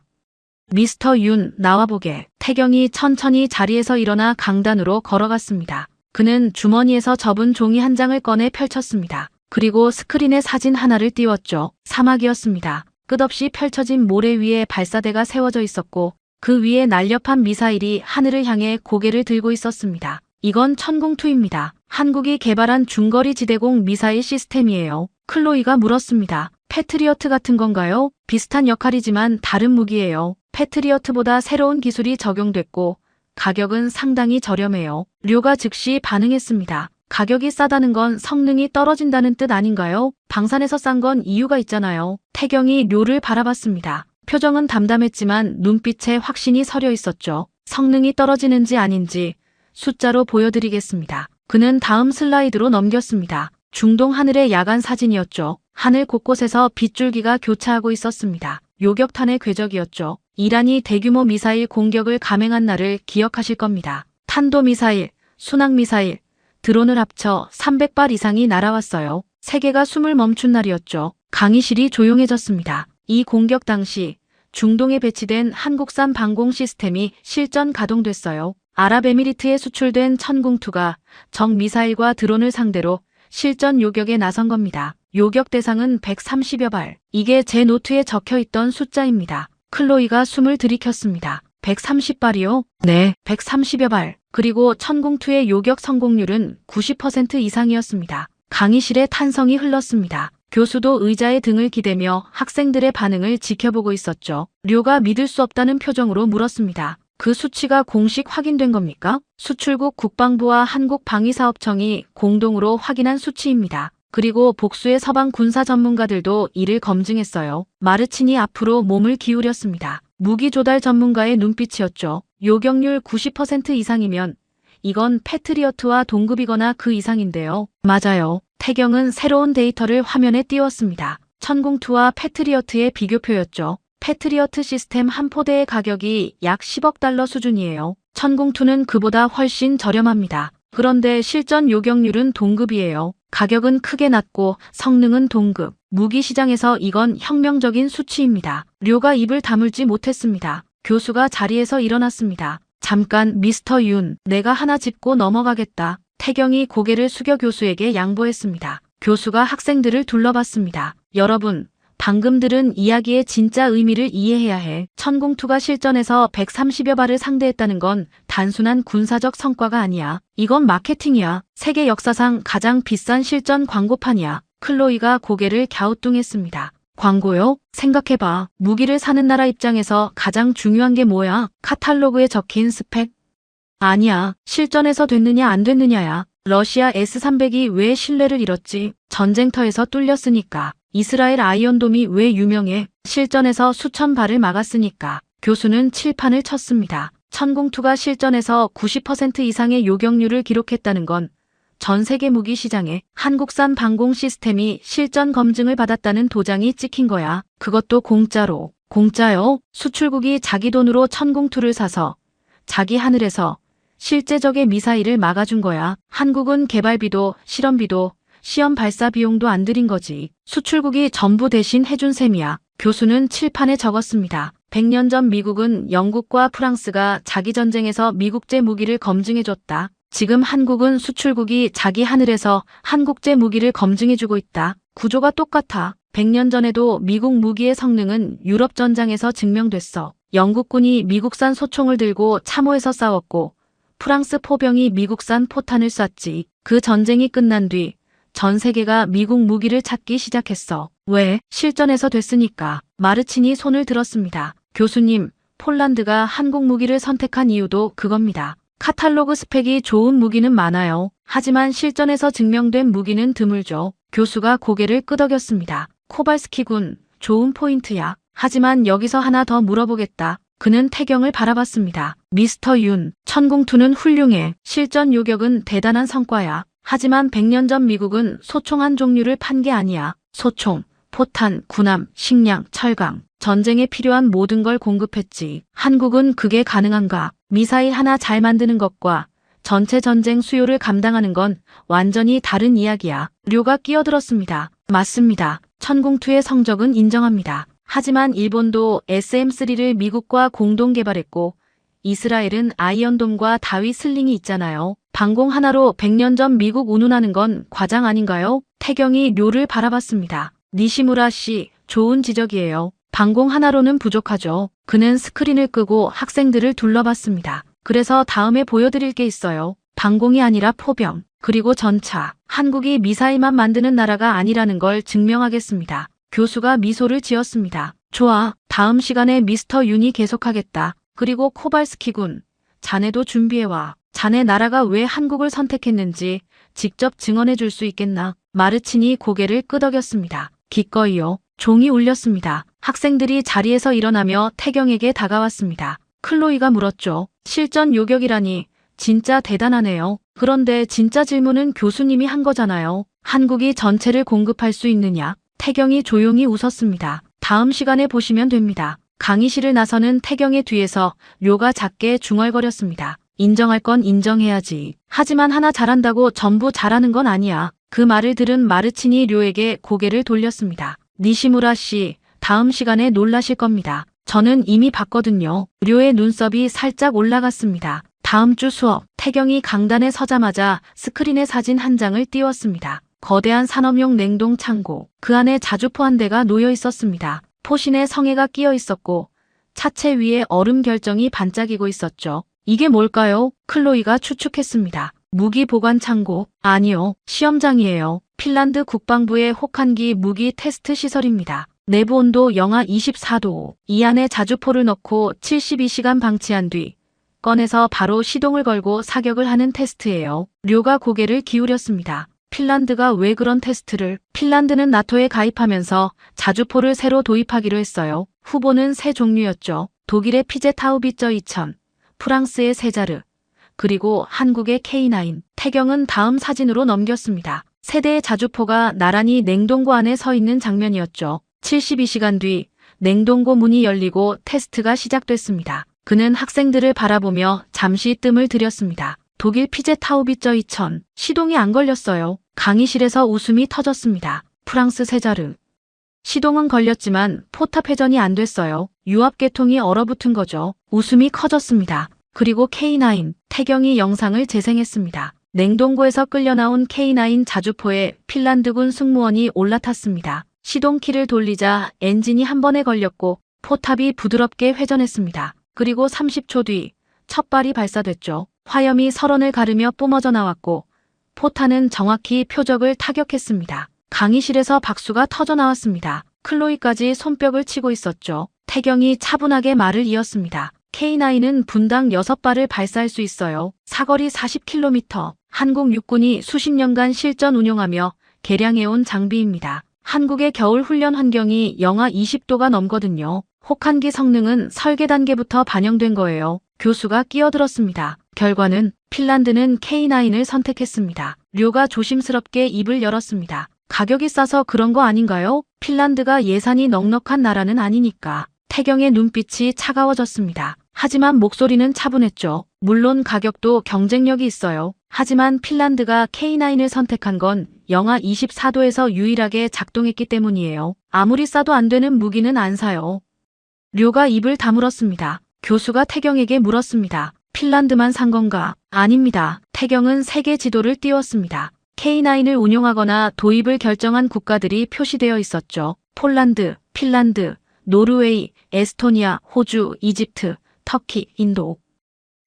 미스터 윤, 나와보게. 태경이 천천히 자리에서 일어나 강단으로 걸어갔습니다. 그는 주머니에서 접은 종이 한 장을 꺼내 펼쳤습니다. 그리고 스크린에 사진 하나를 띄웠죠. 사막이었습니다. 끝없이 펼쳐진 모래 위에 발사대가 세워져 있었고 그 위에 날렵한 미사일이 하늘을 향해 고개를 들고 있었습니다. 이건 천궁2입니다. 한국이 개발한 중거리 지대공 미사일 시스템이에요. 클로이가 물었습니다. 패트리어트 같은 건가요? 비슷한 역할이지만 다른 무기예요. 패트리어트보다 새로운 기술이 적용됐고 가격은 상당히 저렴해요. 료가 즉시 반응했습니다. 가격이 싸다는 건 성능이 떨어진다는 뜻 아닌가요? 방산에서 싼 건 이유가 있잖아요. 태경이 료를 바라봤습니다. 표정은 담담했지만 눈빛에 확신이 서려 있었죠. 성능이 떨어지는지 아닌지 숫자로 보여드리겠습니다. 그는 다음 슬라이드로 넘겼습니다. 중동 하늘의 야간 사진이었죠. 하늘 곳곳에서 빗줄기가 교차하고 있었습니다. 요격탄의 궤적이었죠. 이란이 대규모 미사일 공격을 감행한 날을 기억하실 겁니다. 탄도미사일, 순항미사일, 드론을 합쳐 300발 이상이 날아왔어요. 세계가 숨을 멈춘 날이었죠. 강의실이 조용해졌습니다. 이 공격 당시 중동에 배치된 한국산 방공 시스템이 실전 가동됐어요. 아랍에미리트에 수출된 천궁2가 적 미사일과 드론을 상대로 실전 요격에 나선 겁니다. 요격 대상은 130여 발. 이게 제 노트에 적혀있던 숫자입니다. 클로이가 숨을 들이켰습니다. 130발이요? 네, 130여 발. 그리고 천궁2의 요격 성공률은 90% 이상이었습니다. 강의실에 탄성이 흘렀습니다. 교수도 의자에 등을 기대며 학생들의 반응을 지켜보고 있었죠. 료가 믿을 수 없다는 표정으로 물었습니다. 그 수치가 공식 확인된 겁니까? 수출국 국방부와 한국방위사업청이 공동으로 확인한 수치입니다. 그리고 복수의 서방 군사 전문가들도 이를 검증했어요. 마르친이 앞으로 몸을 기울였습니다. 무기 조달 전문가의 눈빛이었죠. 요격률 90% 이상이면 이건 패트리어트와 동급이거나 그 이상인데요. 맞아요. 태경은 새로운 데이터를 화면에 띄웠습니다. 천궁2와 패트리어트의 비교표였죠. 패트리어트 시스템 한 포대의 가격이 약 10억 달러 수준이에요. 천궁2는 그보다 훨씬 저렴합니다. 그런데 실전 요격률은 동급이에요. 가격은 크게 낮고 성능은 동급. 무기 시장에서 이건 혁명적인 수치입니다. 료가 입을 다물지 못했습니다. 교수가 자리에서 일어났습니다. 잠깐 미스터 윤, 내가 하나 짚고 넘어가겠다. 태경이 고개를 숙여 교수에게 양보했습니다. 교수가 학생들을 둘러봤습니다. 여러분, 방금 들은 이야기의 진짜 의미를 이해해야 해. 천궁2가 실전에서 130여 발을 상대했다는 건 단순한 군사적 성과가 아니야. 이건 마케팅이야. 세계 역사상 가장 비싼 실전 광고판이야. 클로이가 고개를 갸우뚱했습니다. 광고요? 생각해봐. 무기를 사는 나라 입장에서 가장 중요한 게 뭐야? 카탈로그에 적힌 스펙? 아니야. 실전에서 됐느냐 안 됐느냐야. 러시아 S-300이 왜 신뢰를 잃었지? 전쟁터에서 뚫렸으니까. 이스라엘 아이언돔이 왜 유명해? 실전에서 수천 발을 막았으니까. 교수는 칠판을 쳤습니다. 천궁2가 실전에서 90% 이상의 요격률을 기록했다는 건 전 세계 무기 시장에 한국산 방공 시스템이 실전 검증을 받았다는 도장이 찍힌 거야. 그것도 공짜로. 공짜요? 수출국이 자기 돈으로 천궁2를 사서 자기 하늘에서 실제적의 미사일을 막아준 거야. 한국은 개발비도 실험비도 시험 발사 비용도 안 들인 거지. 수출국이 전부 대신 해준 셈이야. 교수는 칠판에 적었습니다. 100년 전 미국은 영국과 프랑스가 자기 전쟁에서 미국제 무기를 검증해줬다. 지금 한국은 수출국이 자기 하늘에서 한국제 무기를 검증해주고 있다. 구조가 똑같아. 100년 전에도 미국 무기의 성능은 유럽 전장에서 증명됐어. 영국군이 미국산 소총을 들고 참호에서 싸웠고 프랑스 포병이 미국산 포탄을 쐈지. 그 전쟁이 끝난 뒤 전 세계가 미국 무기를 찾기 시작했어. 왜? 실전에서 됐으니까. 마르친이 손을 들었습니다. 교수님, 폴란드가 한국 무기를 선택한 이유도 그겁니다. 카탈로그 스펙이 좋은 무기는 많아요. 하지만 실전에서 증명된 무기는 드물죠. 교수가 고개를 끄덕였습니다. 코발스키 군, 좋은 포인트야. 하지만 여기서 하나 더 물어보겠다. 그는 태경을 바라봤습니다. 미스터 윤, 천궁2는 훌륭해. 실전 요격은 대단한 성과야. 하지만 100년 전 미국은 소총 한 종류를 판 게 아니야. 소총, 포탄, 군함, 식량, 철강. 전쟁에 필요한 모든 걸 공급했지. 한국은 그게 가능한가? 미사일 하나 잘 만드는 것과 전체 전쟁 수요를 감당하는 건 완전히 다른 이야기야. 료가 끼어들었습니다. 맞습니다. 천궁2의 성적은 인정합니다. 하지만 일본도 SM-3를 미국과 공동 개발했고 이스라엘은 아이언돔과 다윗 슬링이 있잖아요. 방공 하나로 100년 전 미국 운운하는 건 과장 아닌가요? 태경이 료를 바라봤습니다. 니시무라 씨, 좋은 지적이에요. 방공 하나로는 부족하죠. 그는 스크린을 끄고 학생들을 둘러봤습니다. 그래서 다음에 보여드릴 게 있어요. 방공이 아니라 포병, 그리고 전차. 한국이 미사일만 만드는 나라가 아니라는 걸 증명하겠습니다. 교수가 미소를 지었습니다. 좋아, 다음 시간에 미스터 윤이 계속하겠다. 그리고 코발스키 군, 자네도 준비해와. 자네 나라가 왜 한국을 선택했는지 직접 증언해 줄 수 있겠나? 마르친이 고개를 끄덕였습니다. 기꺼이요. 종이 울렸습니다. 학생들이 자리에서 일어나며 태경에게 다가왔습니다. 클로이가 물었죠. 실전 요격이라니 진짜 대단하네요. 그런데 진짜 질문은 교수님이 한 거잖아요. 한국이 전체를 공급할 수 있느냐? 태경이 조용히 웃었습니다. 다음 시간에 보시면 됩니다. 강의실을 나서는 태경의 뒤에서 료가 작게 중얼거렸습니다. 인정할 건 인정해야지. 하지만 하나 잘한다고 전부 잘하는 건 아니야. 그 말을 들은 마르친이 료에게 고개를 돌렸습니다. 니시무라 씨, 다음 시간에 놀라실 겁니다. 저는 이미 봤거든요. 료의 눈썹이 살짝 올라갔습니다. 다음 주 수업, 태경이 강단에 서자마자 스크린에 사진 한 장을 띄웠습니다. 거대한 산업용 냉동 창고, 그 안에 자주포 한 대가 놓여 있었습니다. 포신에 성에가 끼어 있었고 차체 위에 얼음 결정이 반짝이고 있었죠. 이게 뭘까요? 클로이가 추측했습니다. 무기 보관 창고? 아니요, 시험장이에요. 핀란드 국방부의 혹한기 무기 테스트 시설입니다. 내부 온도 영하 24도. 이 안에 자주포를 넣고 72시간 방치한 뒤 꺼내서 바로 시동을 걸고 사격을 하는 테스트예요. 료가 고개를 기울였습니다. 핀란드가 왜 그런 테스트를? 핀란드는 나토에 가입하면서 자주포를 새로 도입하기로 했어요. 후보는 세 종류였죠. 독일의 피제타우비쩌 2000, 프랑스의 세자르, 그리고 한국의 K9. 태경은 다음 사진으로 넘겼습니다. 세 대의 자주포가 나란히 냉동고 안에 서 있는 장면이었죠. 72시간 뒤 냉동고 문이 열리고 테스트가 시작됐습니다. 그는 학생들을 바라보며 잠시 뜸을 들였습니다. 독일 피제타우비쩌 2000, 시동이 안 걸렸어요. 강의실에서 웃음이 터졌습니다. 프랑스 세자르. 시동은 걸렸지만 포탑 회전이 안 됐어요. 유압계통이 얼어붙은 거죠. 웃음이 커졌습니다. 그리고 K9, 태경이 영상을 재생했습니다. 냉동고에서 끌려나온 K9 자주포에 핀란드군 승무원이 올라탔습니다. 시동키를 돌리자 엔진이 한 번에 걸렸고 포탑이 부드럽게 회전했습니다. 그리고 30초 뒤 첫 발이 발사됐죠. 화염이 설원을 가르며 뿜어져 나왔고 포탄은 정확히 표적을 타격했습니다. 강의실에서 박수가 터져 나왔습니다. 클로이까지 손뼉을 치고 있었죠. 태경이 차분하게 말을 이었습니다. K9은 분당 6발을 발사할 수 있어요. 사거리 40km. 한국 육군이 수십 년간 실전 운용하며 개량해온 장비입니다. 한국의 겨울 훈련 환경이 영하 20도가 넘거든요. 혹한기 성능은 설계 단계부터 반영된 거예요. 교수가 끼어들었습니다. 결과는 핀란드는 K9을 선택했습니다. 료가 조심스럽게 입을 열었습니다. 가격이 싸서 그런 거 아닌가요? 핀란드가 예산이 넉넉한 나라는 아니니까. 태경의 눈빛이 차가워졌습니다. 하지만 목소리는 차분했죠. 물론 가격도 경쟁력이 있어요. 하지만 핀란드가 K9을 선택한 건 영하 24도에서 유일하게 작동했기 때문이에요. 아무리 싸도 안 되는 무기는 안 사요. 료가 입을 다물었습니다. 교수가 태경에게 물었습니다. 핀란드만 산 건가? 아닙니다. 태경은 세계 지도를 띄웠습니다. K9을 운용하거나 도입을 결정한 국가들이 표시되어 있었죠. 폴란드, 핀란드, 노르웨이, 에스토니아, 호주, 이집트, 터키, 인도.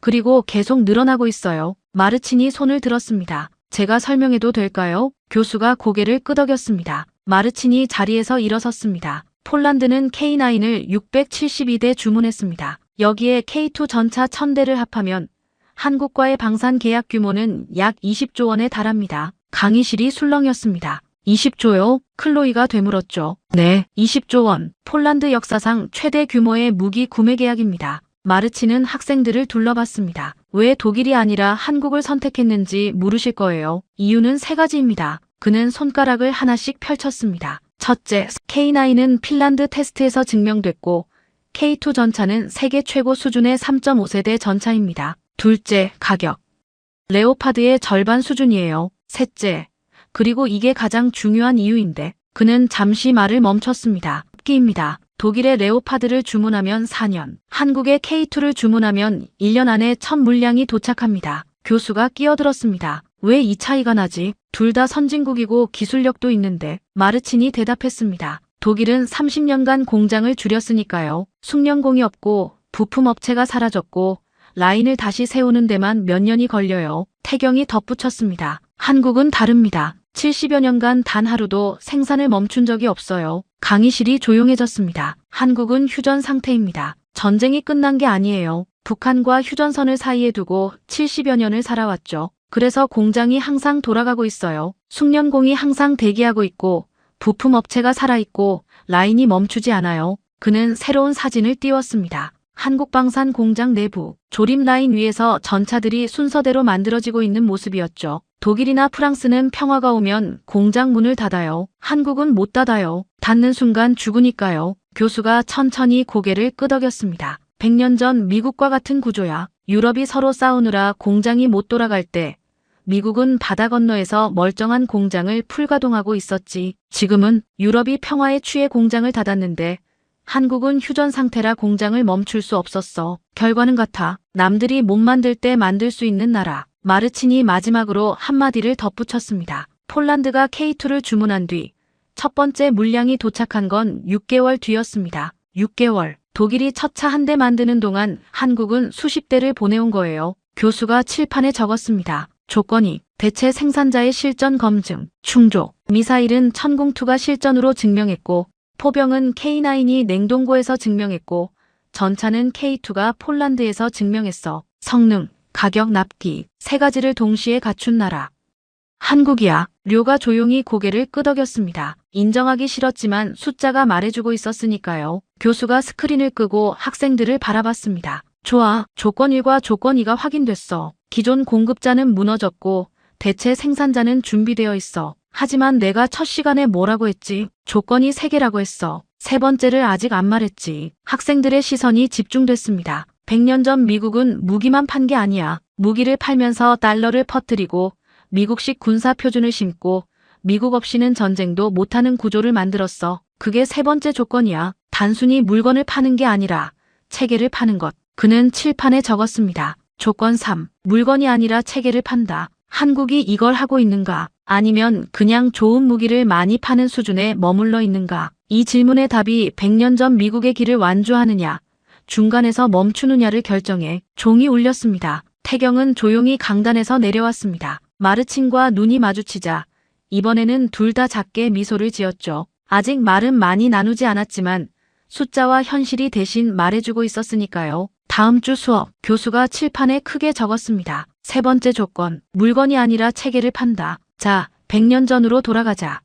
그리고 계속 늘어나고 있어요. 마르친이 손을 들었습니다. 제가 설명해도 될까요? 교수가 고개를 끄덕였습니다. 마르친이 자리에서 일어섰습니다. 폴란드는 K9을 672대 주문했습니다. 여기에 K2 전차 1000대를 합하면 한국과의 방산 계약 규모는 약 20조 원에 달합니다. 강의실이 술렁였습니다. 20조요? 클로이가 되물었죠. 네, 20조 원. 폴란드 역사상 최대 규모의 무기 구매 계약입니다. 마르치는 학생들을 둘러봤습니다. 왜 독일이 아니라 한국을 선택했는지 물으실 거예요. 이유는 세 가지입니다. 그는 손가락을 하나씩 펼쳤습니다. 첫째, K9은 핀란드 테스트에서 증명됐고 K2 전차는 세계 최고 수준의 3.5세대 전차입니다. 둘째, 가격. 레오파드의 절반 수준이에요. 셋째, 그리고 이게 가장 중요한 이유인데 그는 잠시 말을 멈췄습니다. 끼입니다. 독일의 레오파드를 주문하면 4년, 한국의 K2를 주문하면 1년 안에 첫 물량이 도착합니다. 교수가 끼어들었습니다. 왜 이 차이가 나지? 둘 다 선진국이고 기술력도 있는데. 마르친이 대답했습니다. 독일은 30년간 공장을 줄였으니까요. 숙련공이 없고 부품 업체가 사라졌고 라인을 다시 세우는 데만 몇 년이 걸려요. 태경이 덧붙였습니다. 한국은 다릅니다. 70여 년간 단 하루도 생산을 멈춘 적이 없어요. 강의실이 조용해졌습니다. 한국은 휴전 상태입니다. 전쟁이 끝난 게 아니에요. 북한과 휴전선을 사이에 두고 70여 년을 살아왔죠. 그래서 공장이 항상 돌아가고 있어요. 숙련공이 항상 대기하고 있고 부품 업체가 살아있고 라인이 멈추지 않아요. 그는 새로운 사진을 띄웠습니다. 한국방산 공장 내부, 조립 라인 위에서 전차들이 순서대로 만들어지고 있는 모습이었죠. 독일이나 프랑스는 평화가 오면 공장 문을 닫아요. 한국은 못 닫아요. 닫는 순간 죽으니까요. 교수가 천천히 고개를 끄덕였습니다. 100년 전 미국과 같은 구조야. 유럽이 서로 싸우느라 공장이 못 돌아갈 때 미국은 바다 건너에서 멀쩡한 공장을 풀가동하고 있었지. 지금은 유럽이 평화에 취해 공장을 닫았는데 한국은 휴전 상태라 공장을 멈출 수 없었어. 결과는 같아. 남들이 못 만들 때 만들 수 있는 나라. 마르친이 마지막으로 한마디를 덧붙였습니다. 폴란드가 K2를 주문한 뒤 첫 번째 물량이 도착한 건 6개월 뒤였습니다. 6개월. 독일이 첫 차 한 대 만드는 동안 한국은 수십 대를 보내온 거예요. 교수가 칠판에 적었습니다. 조건이 대체 생산자의 실전 검증, 충족. 미사일은 천공투가 실전으로 증명했고 포병은 K9이 냉동고에서 증명했고 전차는 K2가 폴란드에서 증명했어. 성능, 가격, 납기 세 가지를 동시에 갖춘 나라. 한국이야. 료가 조용히 고개를 끄덕였습니다. 인정하기 싫었지만 숫자가 말해주고 있었으니까요. 교수가 스크린을 끄고 학생들을 바라봤습니다. 좋아. 조건 1과 조건 2가 확인됐어. 기존 공급자는 무너졌고 대체 생산자는 준비되어 있어. 하지만 내가 첫 시간에 뭐라고 했지? 조건이 3개라고 했어. 세 번째를 아직 안 말했지. 학생들의 시선이 집중됐습니다. 100년 전 미국은 무기만 판 게 아니야. 무기를 팔면서 달러를 퍼뜨리고 미국식 군사 표준을 심고 미국 없이는 전쟁도 못하는 구조를 만들었어. 그게 세 번째 조건이야. 단순히 물건을 파는 게 아니라 체계를 파는 것. 그는 칠판에 적었습니다. 조건 3. 물건이 아니라 체계를 판다. 한국이 이걸 하고 있는가? 아니면 그냥 좋은 무기를 많이 파는 수준에 머물러 있는가? 이 질문의 답이 100년 전 미국의 길을 완주하느냐, 중간에서 멈추느냐를 결정해. 종이 울렸습니다. 태경은 조용히 강단에서 내려왔습니다. 마르친과 눈이 마주치자 이번에는 둘 다 작게 미소를 지었죠. 아직 말은 많이 나누지 않았지만 숫자와 현실이 대신 말해주고 있었으니까요. 다음 주 수업, 교수가 칠판에 크게 적었습니다. 세 번째 조건, 물건이 아니라 체계를 판다. 자, 100년 전으로 돌아가자.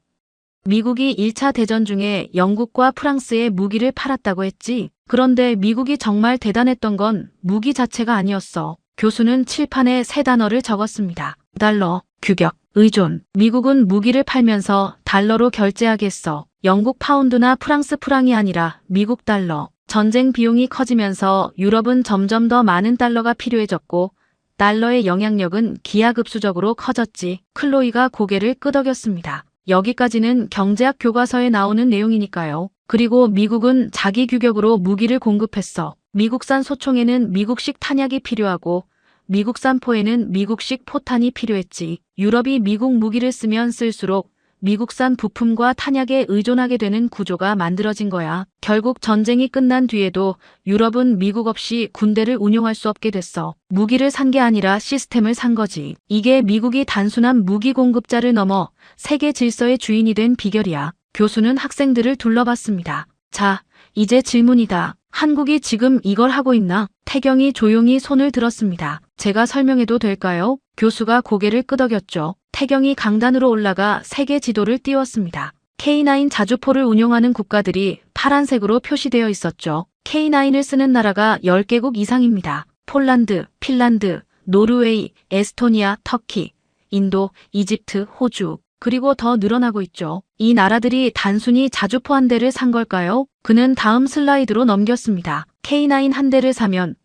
미국이 1차 대전 중에 영국과 프랑스에 무기를 팔았다고 했지. 그런데 미국이 정말 대단했던 건 무기 자체가 아니었어. 교수는 칠판에 3단어를 적었습니다. 달러, 규격, 의존. 미국은 무기를 팔면서 달러로 결제하겠어. 영국 파운드나 프랑스 프랑이 아니라 미국 달러. 전쟁 비용이 커지면서 유럽은 점점 더 많은 달러가 필요해졌고 달러의 영향력은 기하급수적으로 커졌지. 클로이가 고개를 끄덕였습니다. 여기까지는 경제학 교과서에 나오는 내용이니까요. 그리고 미국은 자기 규격으로 무기를 공급했어. 미국산 소총에는 미국식 탄약이 필요하고 미국산 포에는 미국식 포탄이 필요했지. 유럽이 미국 무기를 쓰면 쓸수록 미국산 부품과 탄약에 의존하게 되는 구조가 만들어진 거야. 결국 전쟁이 끝난 뒤에도 유럽은 미국 없이 군대를 운용할 수 없게 됐어. 무기를 산 게 아니라 시스템을 산 거지. 이게 미국이 단순한 무기 공급자를 넘어 세계 질서의 주인이 된 비결이야. 교수는 학생들을 둘러봤습니다. 자, 이제 질문이다. 한국이 지금 이걸 하고 있나? 태경이 조용히 손을 들었습니다. 제가 설명해도 될까요? 교수가 고개를 끄덕였죠. 태경이 강단으로 올라가 세계 지도를 띄웠습니다. K9 자주포를 운용하는 국가들이 파란색으로 표시되어 있었죠. K9을 쓰는 나라가 10개국 이상입니다. 폴란드, 핀란드, 노르웨이, 에스토니아, 터키, 인도, 이집트, 호주, 그리고 더 늘어나고 있죠. 이 나라들이 단순히 자주포 한 대를 산 걸까요? 그는 다음 슬라이드로 넘겼습니다. K9 한 대를 사면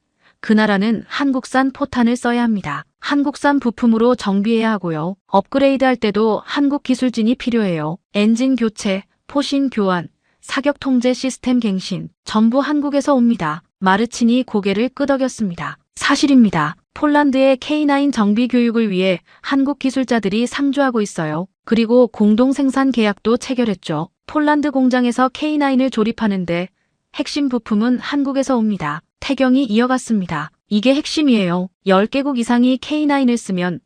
그 나라는 한국산 포탄을 써야 합니다. 한국산 부품으로 정비해야 하고요. 업그레이드 할 때도 한국 기술진이 필요해요. 엔진 교체, 포신 교환, 사격 통제 시스템 갱신, 전부 한국에서 옵니다. 마르친이 고개를 끄덕였습니다. 사실입니다. 폴란드의 K9 정비 교육을 위해 한국 기술자들이 상주하고 있어요. 그리고 공동 생산 계약도 체결했죠. 폴란드 공장에서 K9을 조립하는데 핵심 부품은 한국에서 옵니다. 태경이 이어갔습니다. 이게 핵심이에요. 10개국 이상이 K9을 쓰면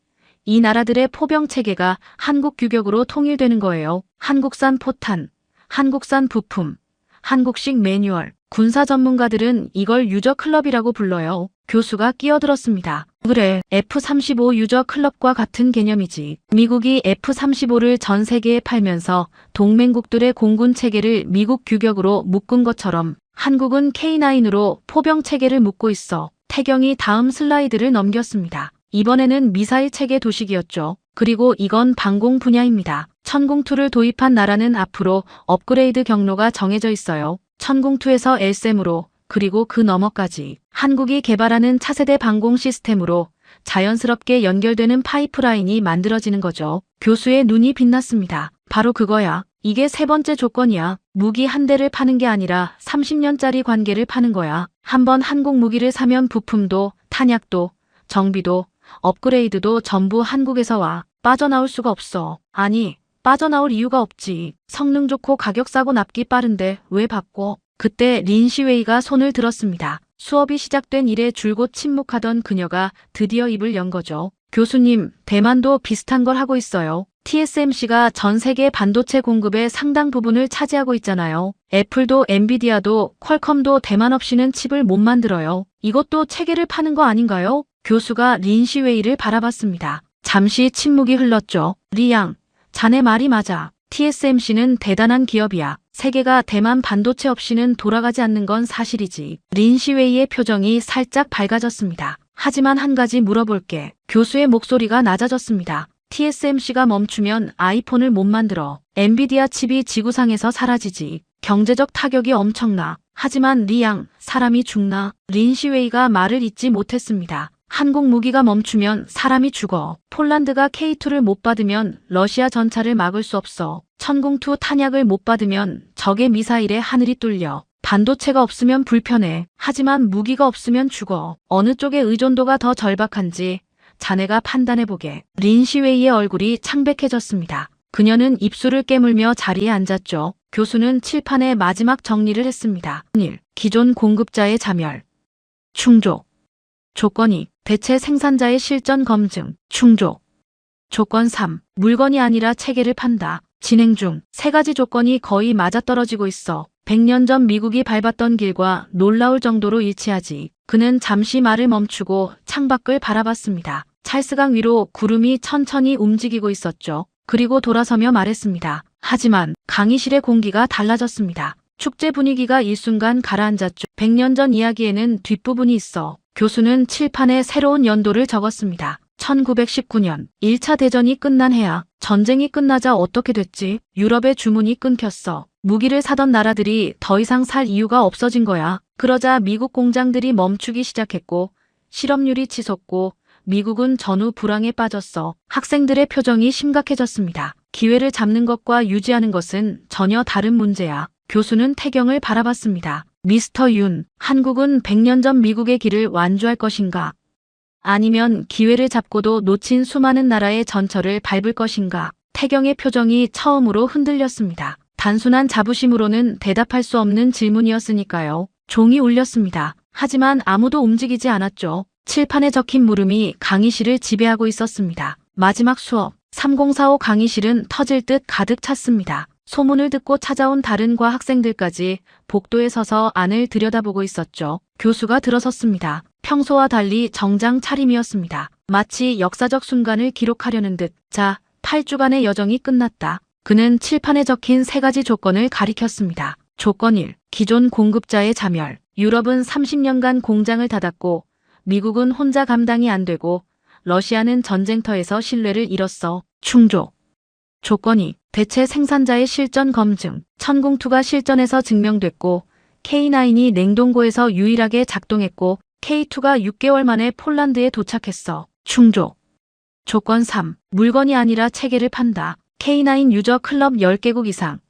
이 나라들의 포병 체계가 한국 규격으로 통일되는 거예요. 한국산 포탄, 한국산 부품, 한국식 매뉴얼. 군사 전문가들은 이걸 유저 클럽이라고 불러요. 교수가 끼어들었습니다. 그래, F-35 유저 클럽과 같은 개념이지. 미국이 F-35를 전 세계에 팔면서 동맹국들의 공군 체계를 미국 규격으로 묶은 것처럼 한국은 K9으로 포병 체계를 묶고 있어. 태경이 다음 슬라이드를 넘겼습니다. 이번에는 미사일 체계 도식이었죠. 그리고 이건 방공 분야입니다. 천궁2를 도입한 나라는 앞으로 업그레이드 경로가 정해져 있어요. 천궁2에서 LSM으로 그리고 그 너머까지 한국이 개발하는 차세대 방공 시스템으로 자연스럽게 연결되는 파이프라인이 만들어지는 거죠. 교수의 눈이 빛났습니다. 바로 그거야. 이게 세 번째 조건이야. 무기 한 대를 파는 게 아니라 30년짜리 관계를 파는 거야. 한번 한국 무기를 사면 부품도, 탄약도, 정비도, 업그레이드도 전부 한국에서 와. 빠져나올 수가 없어. 아니, 빠져나올 이유가 없지. 성능 좋고 가격 싸고 납기 빠른데 왜 바꿔? 그때 린시웨이가 손을 들었습니다. 수업이 시작된 이래 줄곧 침묵하던 그녀가 드디어 입을 연 거죠. 교수님, 대만도 비슷한 걸 하고 있어요. TSMC가 전 세계 반도체 공급의 상당 부분을 차지하고 있잖아요. 애플도 엔비디아도 퀄컴도 대만 없이는 칩을 못 만들어요. 이것도 체계를 파는 거 아닌가요? 교수가 린시웨이를 바라봤습니다. 잠시 침묵이 흘렀죠. 리양, 자네 말이 맞아. TSMC는 대단한 기업이야. 세계가 대만 반도체 없이는 돌아가지 않는 건 사실이지. 린시웨이의 표정이 살짝 밝아졌습니다. 하지만 한 가지 물어볼게. 교수의 목소리가 낮아졌습니다. TSMC가 멈추면 아이폰을 못 만들어. 엔비디아 칩이 지구상에서 사라지지. 경제적 타격이 엄청나. 하지만 리양, 사람이 죽나? 린시웨이가 말을 잇지 못했습니다. 한국 무기가 멈추면 사람이 죽어. 폴란드가 K2를 못 받으면 러시아 전차를 막을 수 없어. 천궁2 탄약을 못 받으면 적의 미사일에 하늘이 뚫려. 반도체가 없으면 불편해. 하지만 무기가 없으면 죽어. 어느 쪽의 의존도가 더 절박한지 자네가 판단해보게. 린시웨이의 얼굴이 창백해졌습니다. 그녀는 입술을 깨물며 자리에 앉았죠. 교수는 칠판에 마지막 정리를 했습니다. 1. 기존 공급자의 자멸. 충족. 조건 2. 대체 생산자의 실전 검증. 충족. 조건 3. 물건이 아니라 체계를 판다. 진행 중. 세 가지 조건이 거의 맞아떨어지고 있어. 100년 전 미국이 밟았던 길과 놀라울 정도로 일치하지. 그는 잠시 말을 멈추고 창밖을 바라봤습니다. 찰스강 위로 구름이 천천히 움직이고 있었죠. 그리고 돌아서며 말했습니다. 하지만 강의실의 공기가 달라졌습니다. 축제 분위기가 일순간 가라앉았죠. 100년 전 이야기에는 뒷부분이 있어. 교수는 칠판에 새로운 연도를 적었습니다. 1919년 1차 대전이 끝난 해야. 전쟁이 끝나자 어떻게 됐지? 유럽의 주문이 끊겼어. 무기를 사던 나라들이 더 이상 살 이유가 없어진 거야. 그러자 미국 공장들이 멈추기 시작했고 실업률이 치솟고 미국은 전후 불황에 빠졌어. 학생들의 표정이 심각해졌습니다. 기회를 잡는 것과 유지하는 것은 전혀 다른 문제야. 교수는 태경을 바라봤습니다. 미스터 윤, 한국은 100년 전 미국의 길을 완주할 것인가? 아니면 기회를 잡고도 놓친 수많은 나라의 전철을 밟을 것인가? 태경의 표정이 처음으로 흔들렸습니다. 단순한 자부심으로는 대답할 수 없는 질문이었으니까요. 종이 울렸습니다. 하지만 아무도 움직이지 않았죠. 칠판에 적힌 물음이 강의실을 지배하고 있었습니다. 마지막 수업, 3045 강의실은 터질 듯 가득 찼습니다. 소문을 듣고 찾아온 다른 과 학생들까지 복도에 서서 안을 들여다보고 있었죠. 교수가 들어섰습니다. 평소와 달리 정장 차림이었습니다. 마치 역사적 순간을 기록하려는 듯. 자, 8주간의 여정이 끝났다. 그는 칠판에 적힌 세 가지 조건을 가리켰습니다. 조건 1. 기존 공급자의 자멸. 유럽은 30년간 공장을 닫았고 미국은 혼자 감당이 안 되고 러시아는 전쟁터에서 신뢰를 잃었어. 충족. 조건 2. 대체 생산자의 실전 검증. 천궁2가 실전에서 증명됐고 K9이 냉동고에서 유일하게 작동했고 K2가 6개월 만에 폴란드에 도착했어. 충족. 조건 3. 물건이 아니라 체계를 판다. K9 유저 클럽 10개국 이상.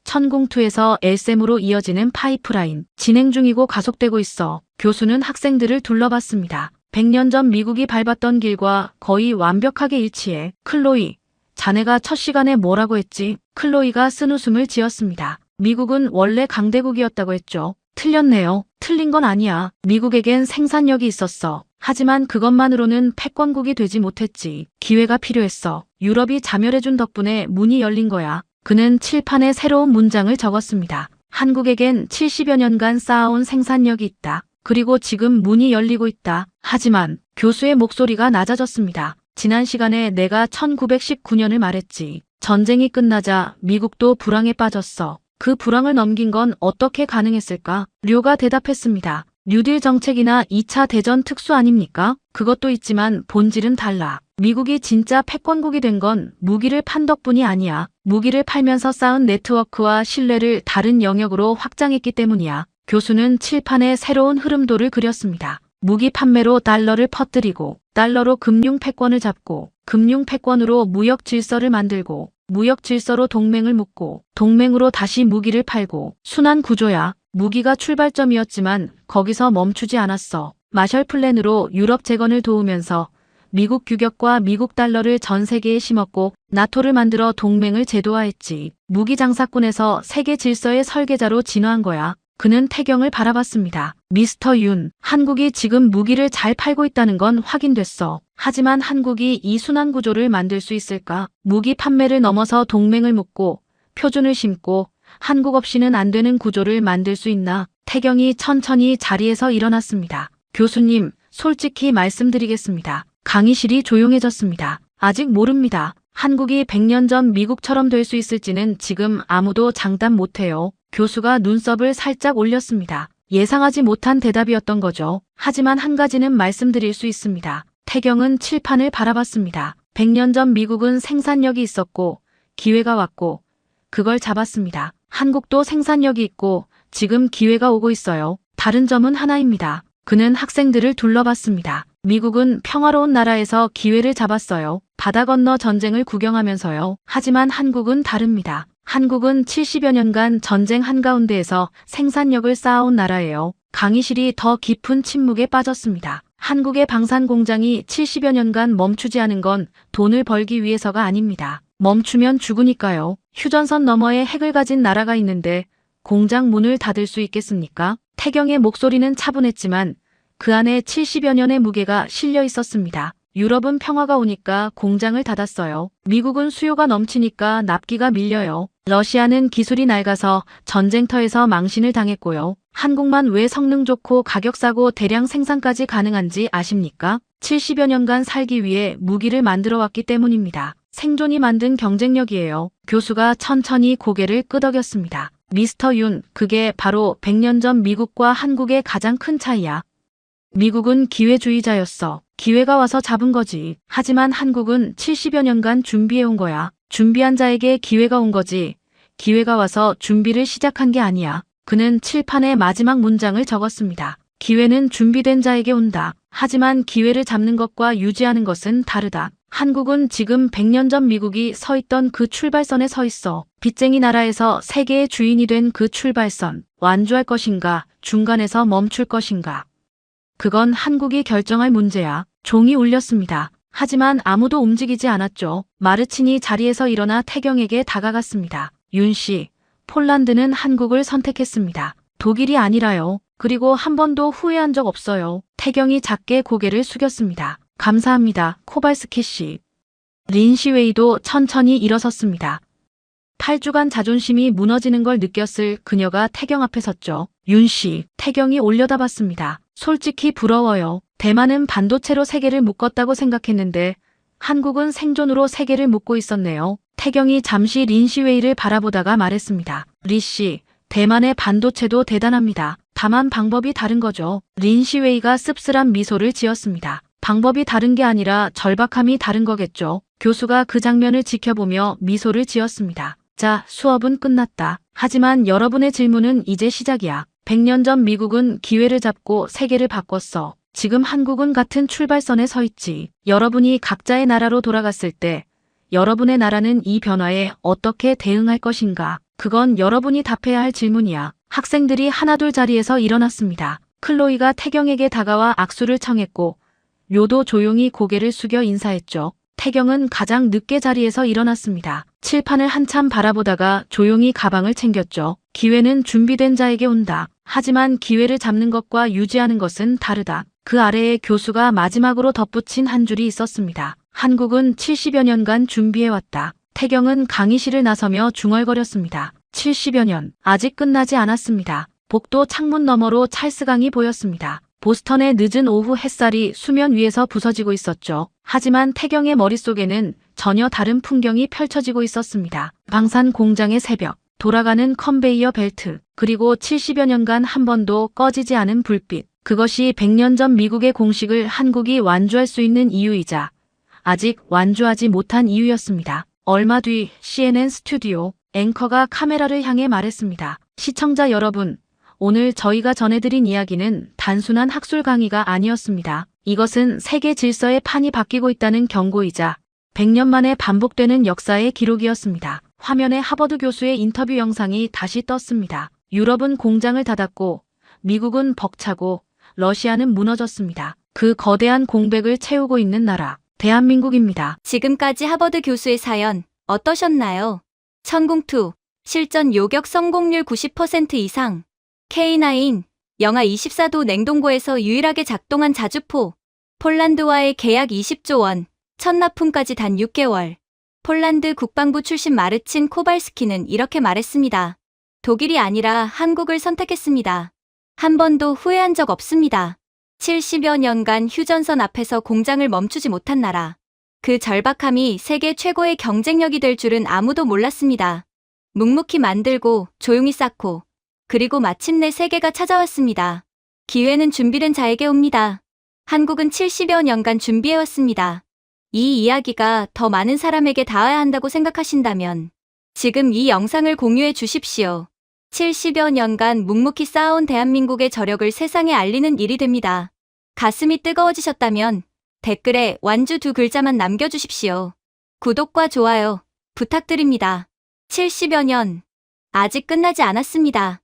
천궁2에서 LSM으로 이어지는 파이프라인. 진행 중이고 가속되고 있어. 교수는 학생들을 둘러봤습니다. 100년 전 미국이 밟았던 길과 거의 완벽하게 일치해. 클로이, 자네가 첫 시간에 뭐라고 했지? 클로이가 쓴웃음을 지었습니다. 미국은 원래 강대국이었다고 했죠. 틀렸네요. 틀린 건 아니야. 미국에겐 생산력이 있었어. 하지만 그것만으로는 패권국이 되지 못했지. 기회가 필요했어. 유럽이 자멸해준 덕분에 문이 열린 거야. 그는 칠판에 새로운 문장을 적었습니다. 한국에겐 70여 년간 쌓아온 생산력이 있다. 그리고 지금 문이 열리고 있다. 하지만 교수의 목소리가 낮아졌습니다. 지난 시간에 내가 1919년을 말했지. 전쟁이 끝나자 미국도 불황에 빠졌어. 그 불황을 넘긴 건 어떻게 가능했을까? 류가 대답했습니다. 뉴딜 정책이나 2차 대전 특수 아닙니까? 그것도 있지만 본질은 달라. 미국이 진짜 패권국이 된 건 무기를 판 덕분이 아니야. 무기를 팔면서 쌓은 네트워크와 신뢰를 다른 영역으로 확장했기 때문이야. 교수는 칠판에 새로운 흐름도를 그렸습니다. 무기 판매로 달러를 퍼뜨리고, 달러로 금융 패권을 잡고, 금융 패권으로 무역 질서를 만들고, 무역 질서로 동맹을 묶고, 동맹으로 다시 무기를 팔고, 순환 구조야. 무기가 출발점이었지만 거기서 멈추지 않았어. 마셜 플랜으로 유럽 재건을 도우면서 미국 규격과 미국 달러를 전 세계에 심었고 나토를 만들어 동맹을 제도화했지. 무기 장사꾼에서 세계 질서의 설계자로 진화한 거야. 그는 태경을 바라봤습니다. 미스터 윤, 한국이 지금 무기를 잘 팔고 있다는 건 확인됐어. 하지만 한국이 이 순환 구조를 만들 수 있을까? 무기 판매를 넘어서 동맹을 묻고 표준을 심고 한국 없이는 안 되는 구조를 만들 수 있나? 태경이 천천히 자리에서 일어났습니다. 교수님, 솔직히 말씀드리겠습니다. 강의실이 조용해졌습니다. 아직 모릅니다. 한국이 100년 전 미국처럼 될 수 있을지는 지금 아무도 장담 못해요. 교수가 눈썹을 살짝 올렸습니다. 예상하지 못한 대답이었던 거죠. 하지만 한 가지는 말씀드릴 수 있습니다. 태경은 칠판을 바라봤습니다. 100년 전 미국은 생산력이 있었고 기회가 왔고 그걸 잡았습니다. 한국도 생산력이 있고 지금 기회가 오고 있어요. 다른 점은 하나입니다. 그는 학생들을 둘러봤습니다. 미국은 평화로운 나라에서 기회를 잡았어요. 바다 건너 전쟁을 구경하면서요. 하지만 한국은 다릅니다. 한국은 70여 년간 전쟁 한가운데에서 생산력을 쌓아온 나라예요. 강의실이 더 깊은 침묵에 빠졌습니다. 한국의 방산 공장이 70여 년간 멈추지 않은 건 돈을 벌기 위해서가 아닙니다. 멈추면 죽으니까요. 휴전선 너머에 핵을 가진 나라가 있는데 공장 문을 닫을 수 있겠습니까? 태경의 목소리는 차분했지만 그 안에 70여 년의 무게가 실려 있었습니다. 유럽은 평화가 오니까 공장을 닫았어요. 미국은 수요가 넘치니까 납기가 밀려요. 러시아는 기술이 낡아서 전쟁터에서 망신을 당했고요. 한국만 왜 성능 좋고 가격 싸고 대량 생산까지 가능한지 아십니까? 70여 년간 살기 위해 무기를 만들어 왔기 때문입니다. 생존이 만든 경쟁력이에요. 교수가 천천히 고개를 끄덕였습니다. 미스터 윤, 그게 바로 100년 전 미국과 한국의 가장 큰 차이야. 미국은 기회주의자였어. 기회가 와서 잡은 거지. 하지만 한국은 70여 년간 준비해온 거야. 준비한 자에게 기회가 온 거지. 기회가 와서 준비를 시작한 게 아니야. 그는 칠판에 마지막 문장을 적었습니다. 기회는 준비된 자에게 온다. 하지만 기회를 잡는 것과 유지하는 것은 다르다. 한국은 지금 100년 전 미국이 서 있던 그 출발선에 서 있어. 빚쟁이 나라에서 세계의 주인이 된 그 출발선. 완주할 것인가, 중간에서 멈출 것인가. 그건 한국이 결정할 문제야. 종이 울렸습니다. 하지만 아무도 움직이지 않았죠. 마르친이 자리에서 일어나 태경에게 다가갔습니다. 윤 씨, 폴란드는 한국을 선택했습니다. 독일이 아니라요. 그리고 한 번도 후회한 적 없어요. 태경이 작게 고개를 숙였습니다. 감사합니다, 코발스키 씨. 린시웨이도 천천히 일어섰습니다. 8주간 자존심이 무너지는 걸 느꼈을 그녀가 태경 앞에 섰죠. 윤 씨, 태경이 올려다봤습니다. 솔직히 부러워요. 대만은 반도체로 세계를 묶었다고 생각했는데 한국은 생존으로 세계를 묶고 있었네요. 태경이 잠시 린시웨이를 바라보다가 말했습니다. 리 씨, 대만의 반도체도 대단합니다. 다만 방법이 다른 거죠. 린시웨이가 씁쓸한 미소를 지었습니다. 방법이 다른 게 아니라 절박함이 다른 거겠죠. 교수가 그 장면을 지켜보며 미소를 지었습니다. 자, 수업은 끝났다. 하지만 여러분의 질문은 이제 시작이야. 100년 전 미국은 기회를 잡고 세계를 바꿨어. 지금 한국은 같은 출발선에 서 있지. 여러분이 각자의 나라로 돌아갔을 때 여러분의 나라는 이 변화에 어떻게 대응할 것인가? 그건 여러분이 답해야 할 질문이야. 학생들이 하나둘 자리에서 일어났습니다. 클로이가 태경에게 다가와 악수를 청했고 료도 조용히 고개를 숙여 인사했죠. 태경은 가장 늦게 자리에서 일어났습니다. 칠판을 한참 바라보다가 조용히 가방을 챙겼죠. 기회는 준비된 자에게 온다. 하지만 기회를 잡는 것과 유지하는 것은 다르다. 그 아래에 교수가 마지막으로 덧붙인 한 줄이 있었습니다. 한국은 70여 년간 준비해왔다. 태경은 강의실을 나서며 중얼거렸습니다. 70여 년, 아직 끝나지 않았습니다. 복도 창문 너머로 찰스강이 보였습니다. 보스턴의 늦은 오후 햇살이 수면 위에서 부서지고 있었죠. 하지만 태경의 머릿속에는 전혀 다른 풍경이 펼쳐지고 있었습니다. 방산 공장의 새벽, 돌아가는 컨베이어 벨트, 그리고 70여 년간 한 번도 꺼지지 않은 불빛. 그것이 100년 전 미국의 공식을 한국이 완주할 수 있는 이유이자 아직 완주하지 못한 이유였습니다. 얼마 뒤 CNN 스튜디오 앵커가 카메라를 향해 말했습니다. 시청자 여러분, 오늘 저희가 전해드린 이야기는 단순한 학술 강의가 아니었습니다. 이것은 세계 질서의 판이 바뀌고 있다는 경고이자 100년 만에 반복되는 역사의 기록이었습니다. 화면에 하버드 교수의 인터뷰 영상이 다시 떴습니다. 유럽은 공장을 닫았고 미국은 벅차고 러시아는 무너졌습니다. 그 거대한 공백을 채우고 있는 나라, 대한민국입니다. 지금까지 하버드 교수의 사연 어떠셨나요? 천궁2, 실전 요격 성공률 90% 이상. K9, 영하 24도 냉동고에서 유일하게 작동한 자주포. 폴란드와의 계약 20조 원, 첫 납품까지 단 6개월. 폴란드 국방부 출신 마르친 코발스키는 이렇게 말했습니다. 독일이 아니라 한국을 선택했습니다. 한 번도 후회한 적 없습니다. 70여 년간 휴전선 앞에서 공장을 멈추지 못한 나라. 그 절박함이 세계 최고의 경쟁력이 될 줄은 아무도 몰랐습니다. 묵묵히 만들고 조용히 쌓고 그리고 마침내 세계가 찾아왔습니다. 기회는 준비된 자에게 옵니다. 한국은 70여 년간 준비해왔습니다. 이 이야기가 더 많은 사람에게 닿아야 한다고 생각하신다면 지금 이 영상을 공유해 주십시오. 70여 년간 묵묵히 쌓아온 대한민국의 저력을 세상에 알리는 일이 됩니다. 가슴이 뜨거워지셨다면 댓글에 완주 두 글자만 남겨주십시오. 구독과 좋아요 부탁드립니다. 70여 년, 아직 끝나지 않았습니다.